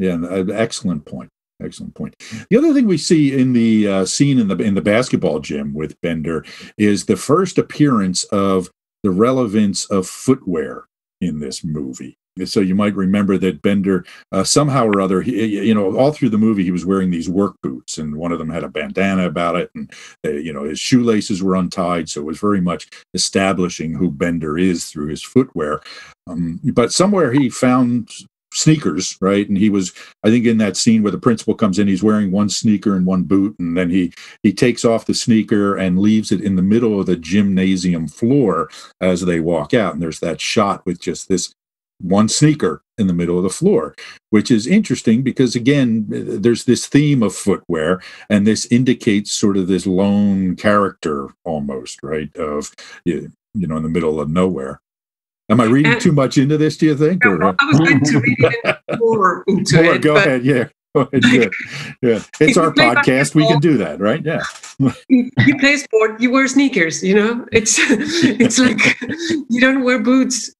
Yeah, excellent point. Excellent point. The other thing we see in the scene in the basketball gym with Bender is the first appearance of the relevance of footwear in this movie. So you might remember that Bender, somehow or other, all through the movie, he was wearing these work boots, and one of them had a bandana about it, and his shoelaces were untied. So it was very much establishing who Bender is through his footwear. But somewhere he found sneakers, right? And he was, I think, in that scene where the principal comes in, he's wearing one sneaker and one boot, and then he takes off the sneaker and leaves it in the middle of the gymnasium floor as they walk out. And there's that shot with just this one sneaker in the middle of the floor, which is interesting because, again, there's this theme of footwear, and this indicates sort of this lone character almost, right? Of, in the middle of nowhere. Am I reading too much into this, do you think? No, I was going to read it more into it. Go ahead, yeah. Yeah. It's our podcast. We can do that, right? Yeah. You play sport, you wear sneakers, It's like you don't wear boots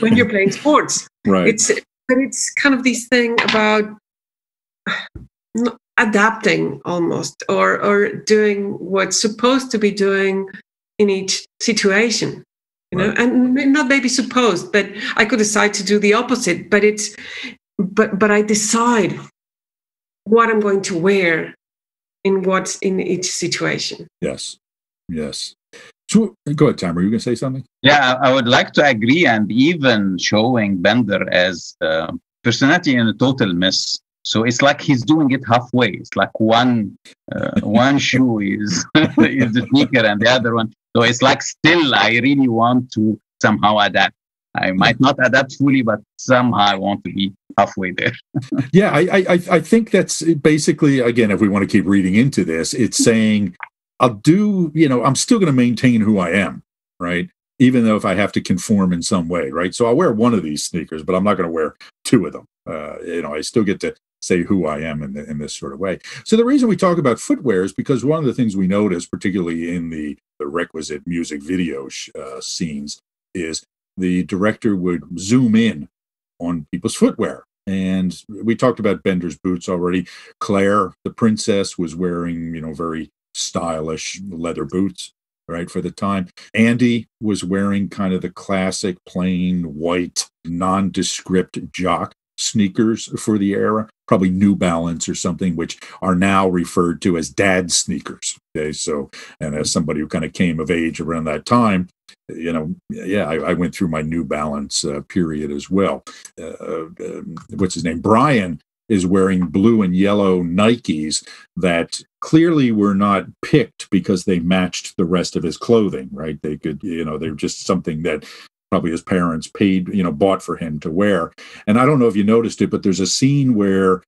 when you're playing sports. Right. It's kind of this thing about adapting almost or doing what's supposed to be doing in each situation. you know, and not maybe supposed, but I could decide to do the opposite. But but I decide what I'm going to wear in what's in each situation. Yes. So go ahead, Tamara. You going to say something? Yeah, I would like to agree, and even showing Bender as personality in a total mess. So it's like he's doing it halfway. It's like one shoe is the sneaker, and the other one. So it's like still, I really want to somehow adapt. I might not adapt fully, but somehow I want to be halfway there. Yeah, I think that's basically, again, if we want to keep reading into this, it's saying, I'm still going to maintain who I am, right? Even though if I have to conform in some way, right? So I'll wear one of these sneakers, but I'm not going to wear two of them. I still get to say who I am in this sort of way. So the reason we talk about footwear is because one of the things we notice, particularly in the requisite music video scenes, is the director would zoom in on people's footwear. And we talked about Bender's boots already. Claire, the princess, was wearing, very stylish leather boots, right, for the time. Andy was wearing kind of the classic plain white, nondescript jock sneakers for the era, probably New Balance or something, which are now referred to as dad sneakers. Okay, so, and as somebody who kind of came of age around that time, I went through my New Balance period as well. What's his name? Brian is wearing blue and yellow Nikes that clearly were not picked because they matched the rest of his clothing, right? They could, they were just something that probably his parents paid, bought for him to wear. And I don't know if you noticed it, but there's a scene where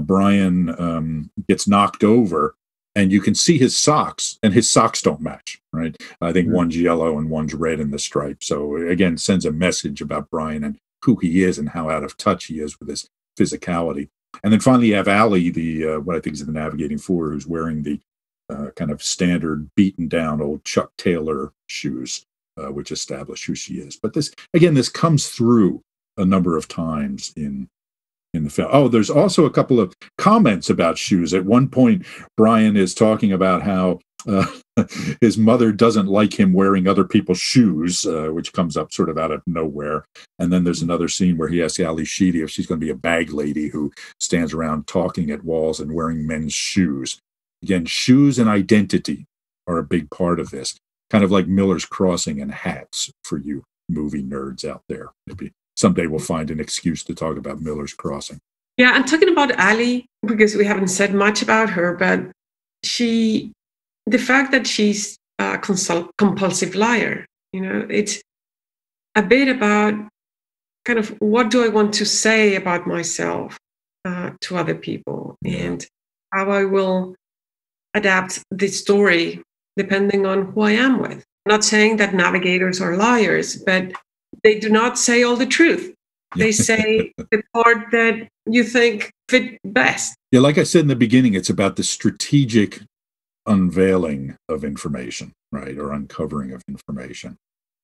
Brian gets knocked over and you can see his socks, and his socks don't match, right? I think one's yellow and one's red in the stripe. So again, sends a message about Brian and who he is and how out of touch he is with his physicality. And then finally, you have Allie, the what I think is the Navigating Four, who's wearing the kind of standard beaten down old Chuck Taylor shoes, which establish who she is. But this comes through a number of times in the film. Oh, there's also a couple of comments about shoes. At one point, Brian is talking about how his mother doesn't like him wearing other people's shoes, which comes up sort of out of nowhere. And then there's another scene where he asks Ally Sheedy if she's going to be a bag lady who stands around talking at walls and wearing men's shoes. Again, shoes and identity are a big part of this, kind of like Miller's Crossing and hats for you movie nerds out there. Maybe someday we'll find an excuse to talk about Miller's Crossing. Yeah, I'm talking about Allie because we haven't said much about her, but the fact that she's a compulsive liar, it's a bit about kind of what do I want to say about myself to other people, and how I will adapt the story depending on who I am with. I'm not saying that navigators are liars, but they do not say all the truth. They say the part that you think fit best. Yeah, like I said in the beginning, it's about the strategic unveiling of information, right, or uncovering of information,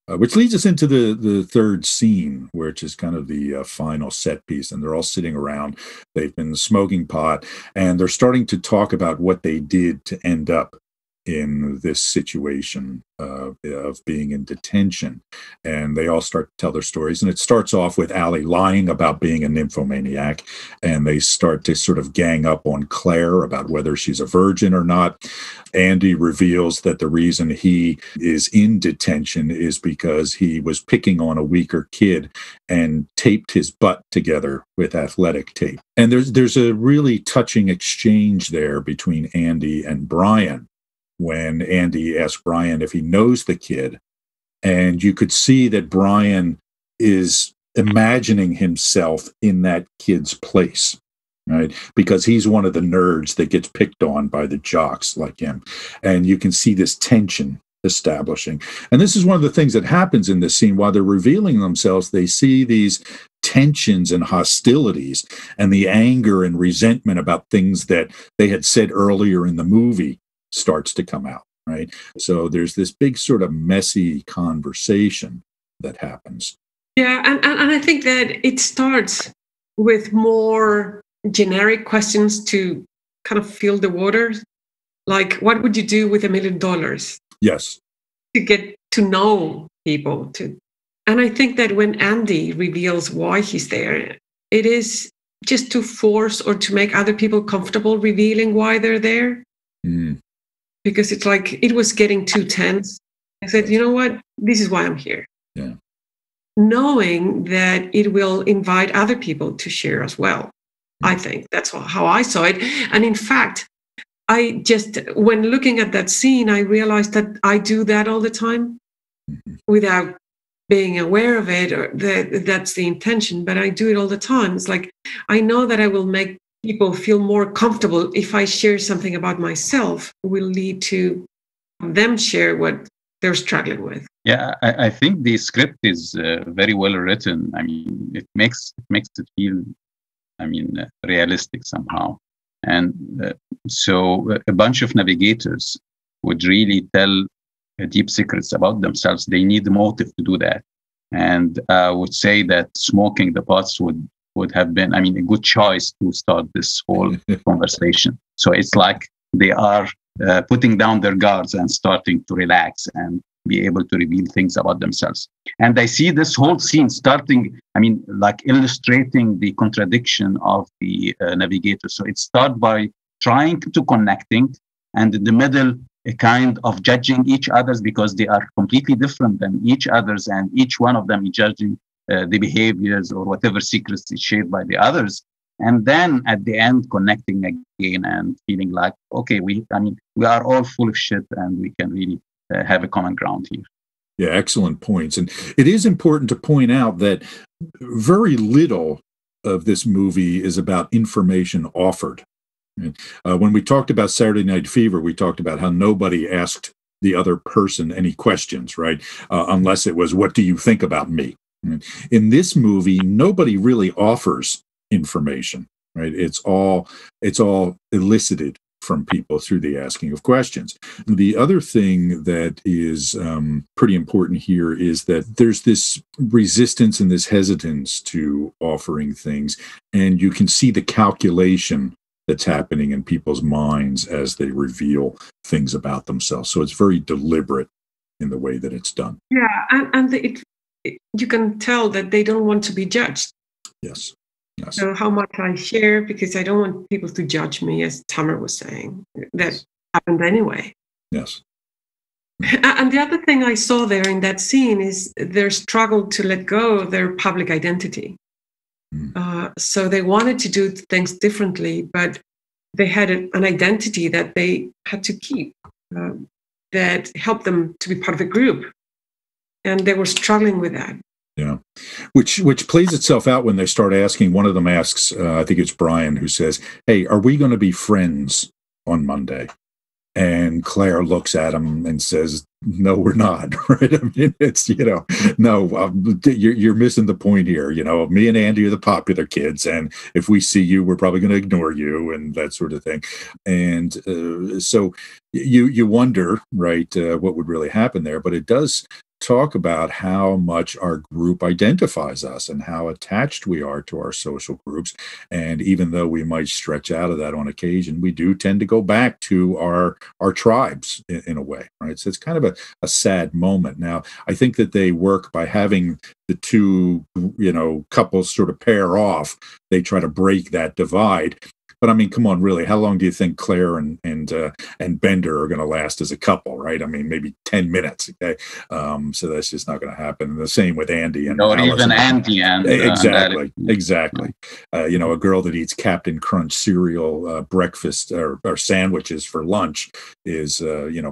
which leads us into the third scene, which is kind of the final set piece, and they're all sitting around. They've been smoking pot, and they're starting to talk about what they did to end up in this situation of being in detention. And they all start to tell their stories. And it starts off with Allie lying about being a nymphomaniac. And they start to sort of gang up on Claire about whether she's a virgin or not. Andy reveals that the reason he is in detention is because he was picking on a weaker kid and taped his butt together with athletic tape. And there's a really touching exchange there between Andy and Brian, when Andy asks Brian if he knows the kid. And you could see that Brian is imagining himself in that kid's place, right? Because he's one of the nerds that gets picked on by the jocks like him. And you can see this tension establishing. And this is one of the things that happens in this scene. While they're revealing themselves, they see these tensions and hostilities and the anger and resentment about things that they had said earlier in the movie starts to come out, right? So there's this big sort of messy conversation that happens. Yeah, and I think that it starts with more generic questions to kind of fill the waters. Like, what would you do with $1 million? Yes. To get to know people to. And I think that when Andy reveals why he's there, it is just to force or to make other people comfortable revealing why they're there. Mm. Because it's like it was getting too tense. I said, you know what? This is why I'm here. Yeah. Knowing that it will invite other people to share as well. I think that's how I saw it. And in fact, when looking at that scene, I realized that I do that all the time without being aware of it, or that's the intention, but I do it all the time. It's like, I know that I will make people feel more comfortable if I share something about myself, will lead to them share what they're struggling with. Yeah, I think the script is very well written. I mean, it makes it feel, realistic somehow. And so a bunch of navigators would really tell deep secrets about themselves. They need motive to do that. And I would say that smoking the pots would have been, a good choice to start this whole conversation. So it's like they are putting down their guards and starting to relax and be able to reveal things about themselves. And I see this whole scene starting, illustrating the contradiction of the navigator. So it starts by trying to connecting, and in the middle, a kind of judging each other's because they are completely different than each other's, and each one of them is judging the behaviors or whatever secrets is shared by the others. And then at the end, connecting again and feeling like, okay, we are all full of shit and we can really have a common ground here. Yeah, excellent points. And it is important to point out that very little of this movie is about information offered. When we talked about Saturday Night Fever, we talked about how nobody asked the other person any questions, right? Unless it was, what do you think about me? In this movie, nobody really offers information, right? It's all elicited from people through the asking of questions. The other thing that is pretty important here is that there's this resistance and this hesitance to offering things, and you can see the calculation that's happening in people's minds as they reveal things about themselves. So it's very deliberate in the way that it's done. Yeah, and you can tell that they don't want to be judged. Yes. So how much I share, because I don't want people to judge me, as Tamer was saying. That happened anyway. Yes. And the other thing I saw there in that scene is their struggle to let go of their public identity. So they wanted to do things differently, but they had an identity that they had to keep that helped them to be part of a group. And they were struggling with that. Yeah, which plays itself out when they start asking. One of them asks, I think it's Brian, who says, "Hey, are we going to be friends on Monday?" And Claire looks at him and says, "No, we're not." Right? It's no, you're missing the point here. Me and Andy are the popular kids, and if we see you, we're probably going to ignore you, and that sort of thing. And so you wonder, right, what would really happen there? But it does talk about how much our group identifies us and how attached we are to our social groups. And even though we might stretch out of that on occasion, we do tend to go back to our tribes in a way, right? So it's kind of a sad moment. Now, I think that they work by having the two, couples sort of pair off. They try to break that divide. But come on, really, how long do you think Claire and Bender are going to last as a couple, right? Maybe 10 minutes. Okay, so that's just not going to happen. And the same with Andy and or Alice even Andy and exactly. A girl that eats Captain Crunch cereal breakfast or sandwiches for lunch is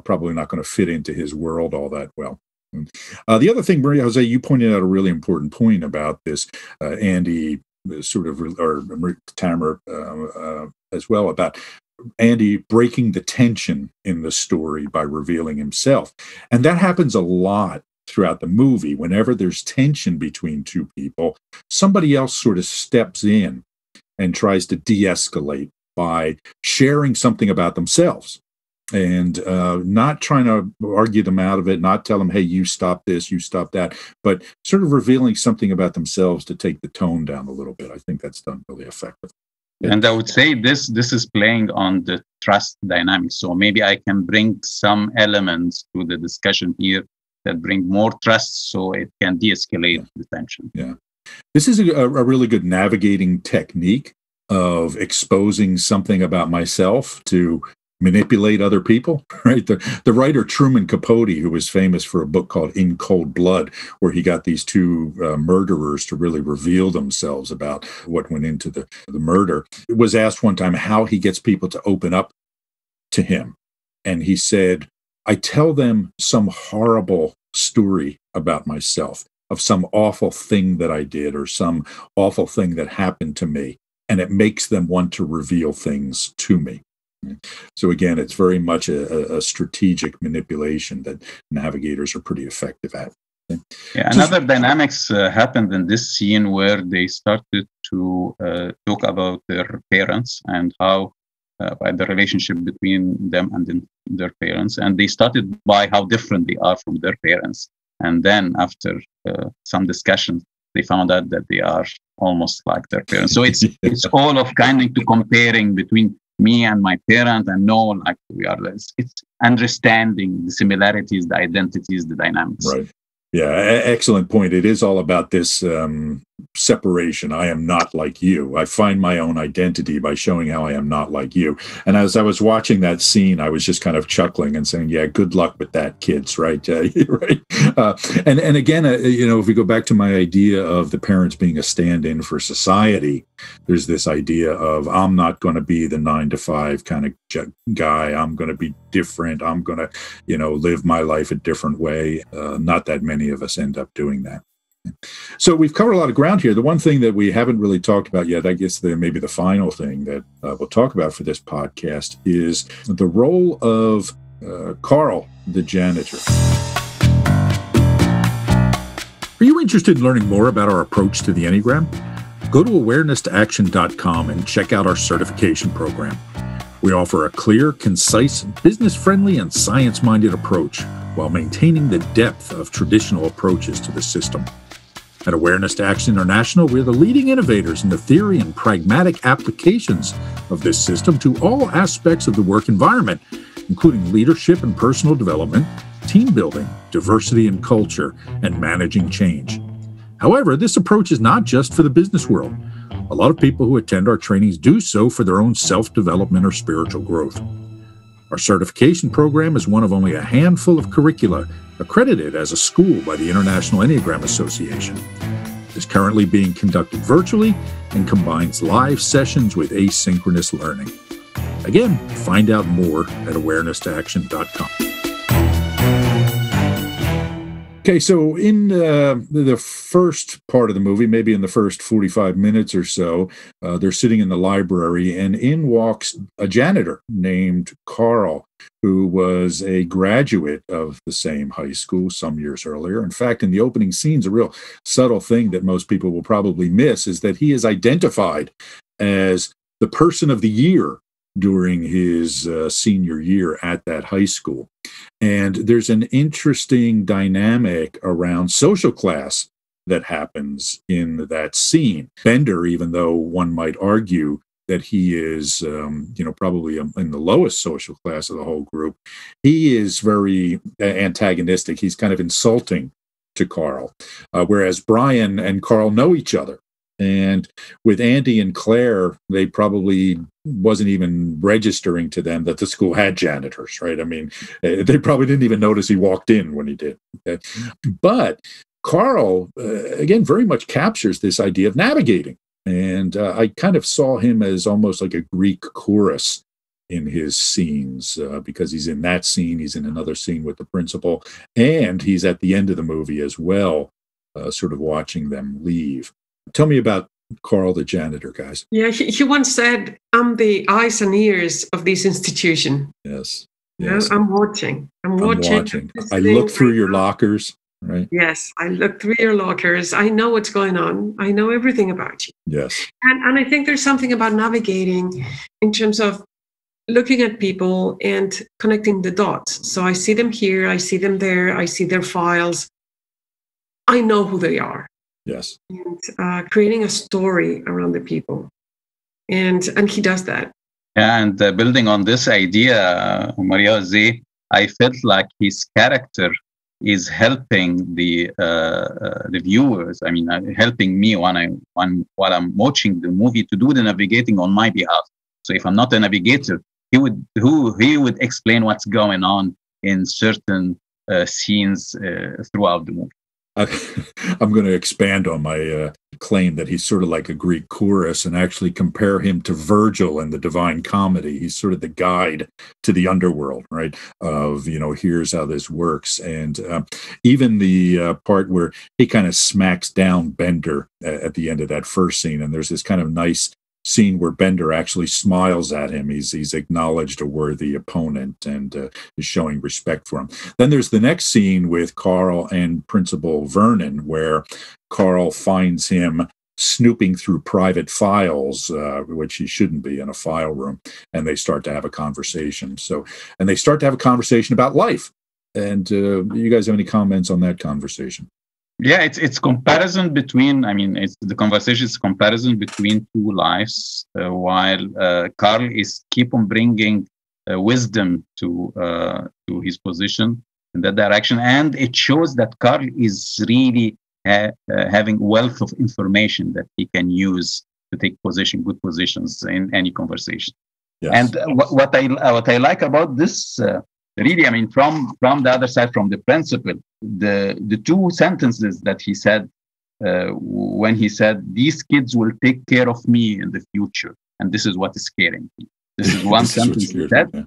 probably not going to fit into his world all that well. The other thing, Maria Jose, you pointed out a really important point about this. Andy sort of, or Tamer as well, about Andy breaking the tension in the story by revealing himself. And that happens a lot throughout the movie. Whenever there's tension between two people, somebody else sort of steps in and tries to de-escalate by sharing something about themselves. And not trying to argue them out of it, not tell them, hey, you stop this, you stop that, but sort of revealing something about themselves to take the tone down a little bit. I think that's done really effectively. And I would say this is playing on the trust dynamics. So maybe I can bring some elements to the discussion here that bring more trust so it can de-escalate the tension. Yeah. This is a really good navigating technique of exposing something about myself to manipulate other people, right? The writer Truman Capote, who was famous for a book called In Cold Blood, where he got these two murderers to really reveal themselves about what went into the murder, was asked one time how he gets people to open up to him. And he said, I tell them some horrible story about myself, of some awful thing that I did or some awful thing that happened to me, and it makes them want to reveal things to me. So again, it's very much a strategic manipulation that navigators are pretty effective at. Yeah, another dynamics happened in this scene where they started to talk about their parents and how the relationship between them and their parents, and they started by how different they are from their parents. And then after some discussions, they found out that they are almost like their parents. So it's all of kind of to comparing between me and my parent, and no, like we are. It's understanding the similarities, the identities, the dynamics. Right. Yeah, excellent point. It is all about this separation. I am not like you. I find my own identity by showing how I am not like you. And as I was watching that scene, I was just kind of chuckling and saying, yeah, good luck with that, kids, right? Right. And again, if we go back to my idea of the parents being a stand-in for society, there's this idea of I'm not going to be the 9-to-5 kind of guy. I'm going to be different. I'm going to, live my life a different way. Not that many of us end up doing that. So we've covered a lot of ground here. The one thing that we haven't really talked about yet, I guess maybe the final thing that we'll talk about for this podcast, is the role of Carl, the janitor. Are you interested in learning more about our approach to the Enneagram? Go to awareness2action.com and check out our certification program. We offer a clear, concise, business-friendly, and science-minded approach while maintaining the depth of traditional approaches to the system. At Awareness to Action International, we're the leading innovators in the theory and pragmatic applications of this system to all aspects of the work environment, including leadership and personal development, team building, diversity and culture, and managing change. However, this approach is not just for the business world. A lot of people who attend our trainings do so for their own self-development or spiritual growth. Our certification program is one of only a handful of curricula accredited as a school by the International Enneagram Association. It is currently being conducted virtually and combines live sessions with asynchronous learning. Again, find out more at awareness2action.com. Okay, so in the first part of the movie, maybe in the first 45 minutes or so, they're sitting in the library, and in walks a janitor named Carl, who was a graduate of the same high school some years earlier. In fact, in the opening scenes, a real subtle thing that most people will probably miss is that he is identified as the person of the year during his senior year at that high school. And there's an interesting dynamic around social class that happens in that scene. Bender, even though one might argue that he is, probably in the lowest social class of the whole group, he is very antagonistic. He's kind of insulting to Carl, whereas Brian and Carl know each other. And with Andy and Claire, they probably wasn't even registering to them that the school had janitors, right? I mean, they probably didn't even notice he walked in when he did. Okay? But Carl, again, very much captures this idea of navigating. And I kind of saw him as almost like a Greek chorus in his scenes, because he's in that scene, he's in another scene with the principal, and he's at the end of the movie as well, sort of watching them leave. Tell me about Carl the janitor, guys. Yeah, he once said, I'm the eyes and ears of this institution. Yes. I'm watching. I'm watching. I look through your lockers, right? Yes, I look through your lockers. I know what's going on. I know everything about you. Yes. And I think there's something about navigating in terms of looking at people and connecting the dots. So I see them here, I see them there, I see their files. I know who they are. Yes. And creating a story around the people. And he does that. And building on this idea, Maria Zé, I felt like his character is helping the viewers. I mean, helping me while I'm watching the movie to do the navigating on my behalf. So if I'm not a navigator, he would explain what's going on in certain scenes throughout the movie. I'm going to expand on my claim that he's sort of like a Greek chorus and actually compare him to Virgil in the Divine Comedy. He's sort of the guide to the underworld, right? Of, here's how this works. And even the part where he kind of smacks down Bender at the end of that first scene, and there's this kind of nice scene where Bender actually smiles at him. He's acknowledged a worthy opponent and is showing respect for him. Then there's the next scene with Carl and Principal Vernon, where Carl finds him snooping through private files, which he shouldn't be in a file room, and they start to have a conversation. And they start to have a conversation about life. And you guys have any comments on that conversation? Yeah, it's comparison between. I mean, the conversation is comparison between two lives. While Carl is keep on bringing wisdom to his position in that direction, and it shows that Carl is really having wealth of information that he can use to take good positions in any conversation. Yes. And what I like about this. Really, I mean, from the other side, from the principal, the two sentences that he said when he said, "These kids will take care of me in the future," and this is what is scaring me. This is one sentence he said. Yeah.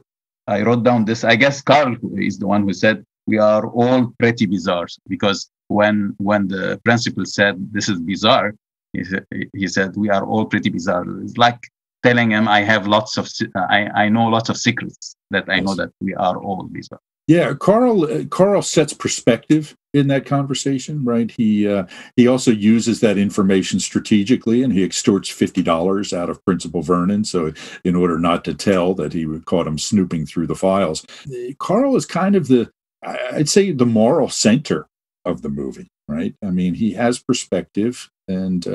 I wrote down this. I guess Carl is the one who said, "We are all pretty bizarre," because when the principal said, "This is bizarre," he said, "We are all pretty bizarre." It's like telling him, I know lots of secrets that I know that we are all bizarre. Yeah, Carl sets perspective in that conversation, right? He also uses that information strategically, and he extorts $50 out of Principal Vernon, so in order not to tell that he caught him snooping through the files. Carl is kind of I'd say the moral center of the movie, right? I mean, he has perspective and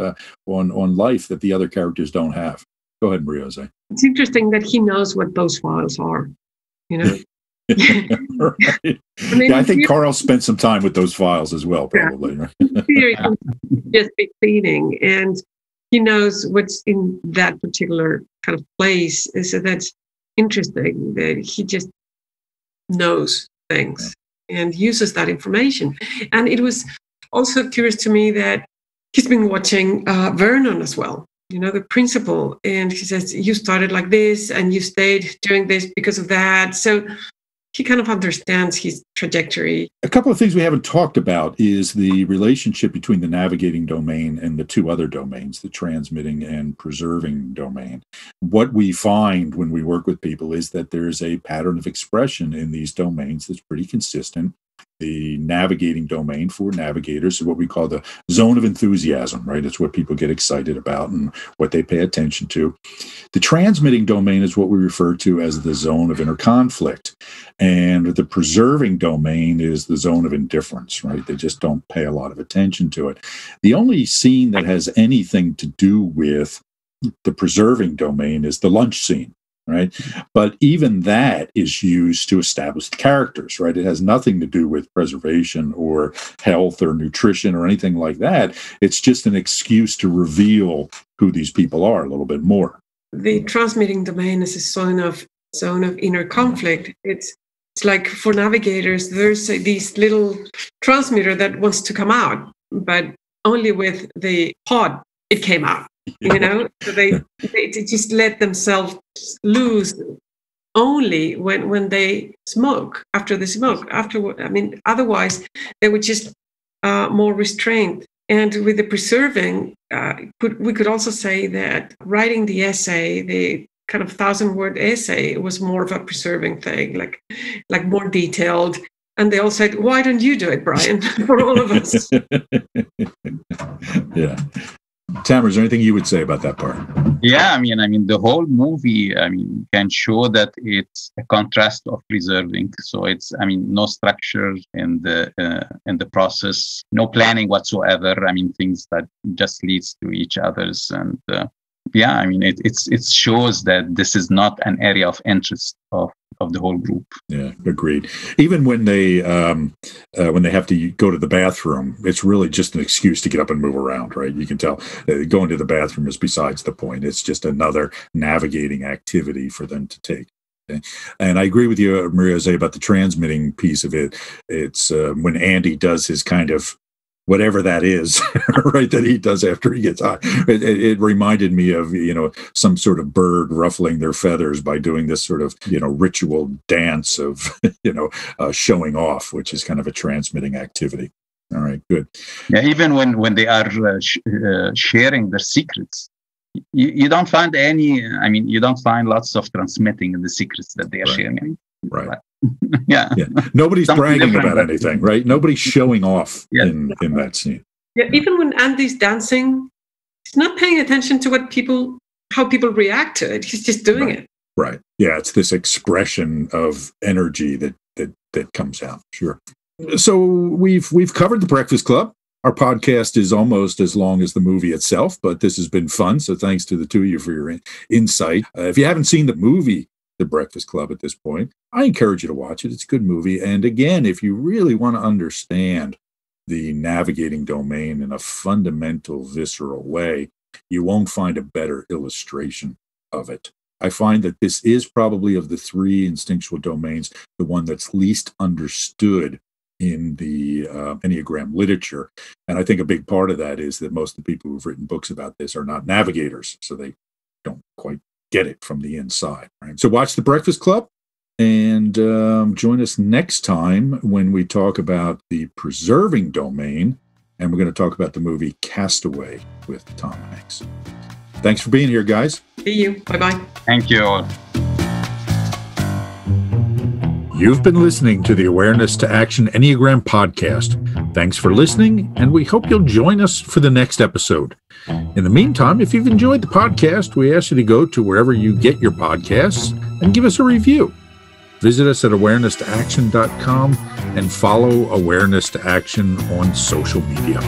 on life that the other characters don't have. Go ahead, Maria-Jose. It's interesting that he knows what those files are, Right. I think Carl spent some time with those files as well, probably. Yeah. Just be cleaning, and he knows what's in that particular kind of place. So that's interesting that he just knows things and uses that information. And it was also curious to me that he's been watching Vernon as well. The principal, and he says, you started like this and you stayed doing this because of that. So he kind of understands his trajectory. A couple of things we haven't talked about is the relationship between the navigating domain and the two other domains, the transmitting and preserving domain. What we find when we work with people is that there's a pattern of expression in these domains that's pretty consistent. The navigating domain for navigators is what we call the zone of enthusiasm, right? It's what people get excited about and what they pay attention to. The transmitting domain is what we refer to as the zone of inner conflict. And the preserving domain is the zone of indifference, right? They just don't pay a lot of attention to it. The only scene that has anything to do with the preserving domain is the lunch scene. Right. But even that is used to establish the characters, right? It has nothing to do with preservation or health or nutrition or anything like that. It's just an excuse to reveal who these people are a little bit more. The transmitting domain is a zone of inner conflict. It's like for navigators, there's this little transmitter that wants to come out, but only with the pod it came out. So they just let themselves loose only when they smoke, after they smoke. Otherwise they were just more restrained. And with the preserving, we could also say that writing the essay, the kind of 1,000-word essay, was more of a preserving thing, like more detailed. And they all said, why don't you do it, Brian, for all of us? Yeah. Tamer, is there anything you would say about that part? Yeah, I mean, the whole movie, can show that it's a contrast of preserving. So it's, no structure in the process, no planning whatsoever. Things that just leads to each other's, and yeah, I mean, it shows that this is not an area of interest of the whole group. Yeah, agreed. Even when they have to go to the bathroom, it's really just an excuse to get up and move around, right? You can tell going to the bathroom is besides the point. It's just another navigating activity for them to take. Okay? And I agree with you, Maria Jose, about the transmitting piece of it. It's when Andy does his kind of whatever that is, right, that he does after he gets high. It reminded me of, some sort of bird ruffling their feathers by doing this sort of, ritual dance of, showing off, which is kind of a transmitting activity. All right, good. Yeah, even when they are sharing their secrets, you don't find you don't find lots of transmitting in the secrets that they are sharing. Right. Yeah. Nobody's bragging about anything, right? Nobody's showing off in that scene. Yeah, even when Andy's dancing, he's not paying attention to how people react to it. He's just doing it. Right. Yeah, it's this expression of energy that comes out. Sure. So we've covered The Breakfast Club. Our podcast is almost as long as the movie itself, but this has been fun. So thanks to the two of you for your insight. If you haven't seen the movie The Breakfast Club at this point, I encourage you to watch it. It's a good movie. And again, if you really want to understand the navigating domain in a fundamental, visceral way, you won't find a better illustration of it. I find that this is probably, of the three instinctual domains, the one that's least understood in the Enneagram literature. And I think a big part of that is that most of the people who've written books about this are not navigators, so they don't quite get it from the inside. Right? So watch The Breakfast Club and join us next time when we talk about the preserving domain, and we're going to talk about the movie Castaway with Tom Hanks. Thanks for being here, guys. See you. Bye-bye. Thank you all. You've been listening to the Awareness to Action Enneagram podcast. Thanks for listening, and we hope you'll join us for the next episode. In the meantime, if you've enjoyed the podcast, we ask you to go to wherever you get your podcasts and give us a review. Visit us at awareness2action.com and follow Awareness to Action on social media.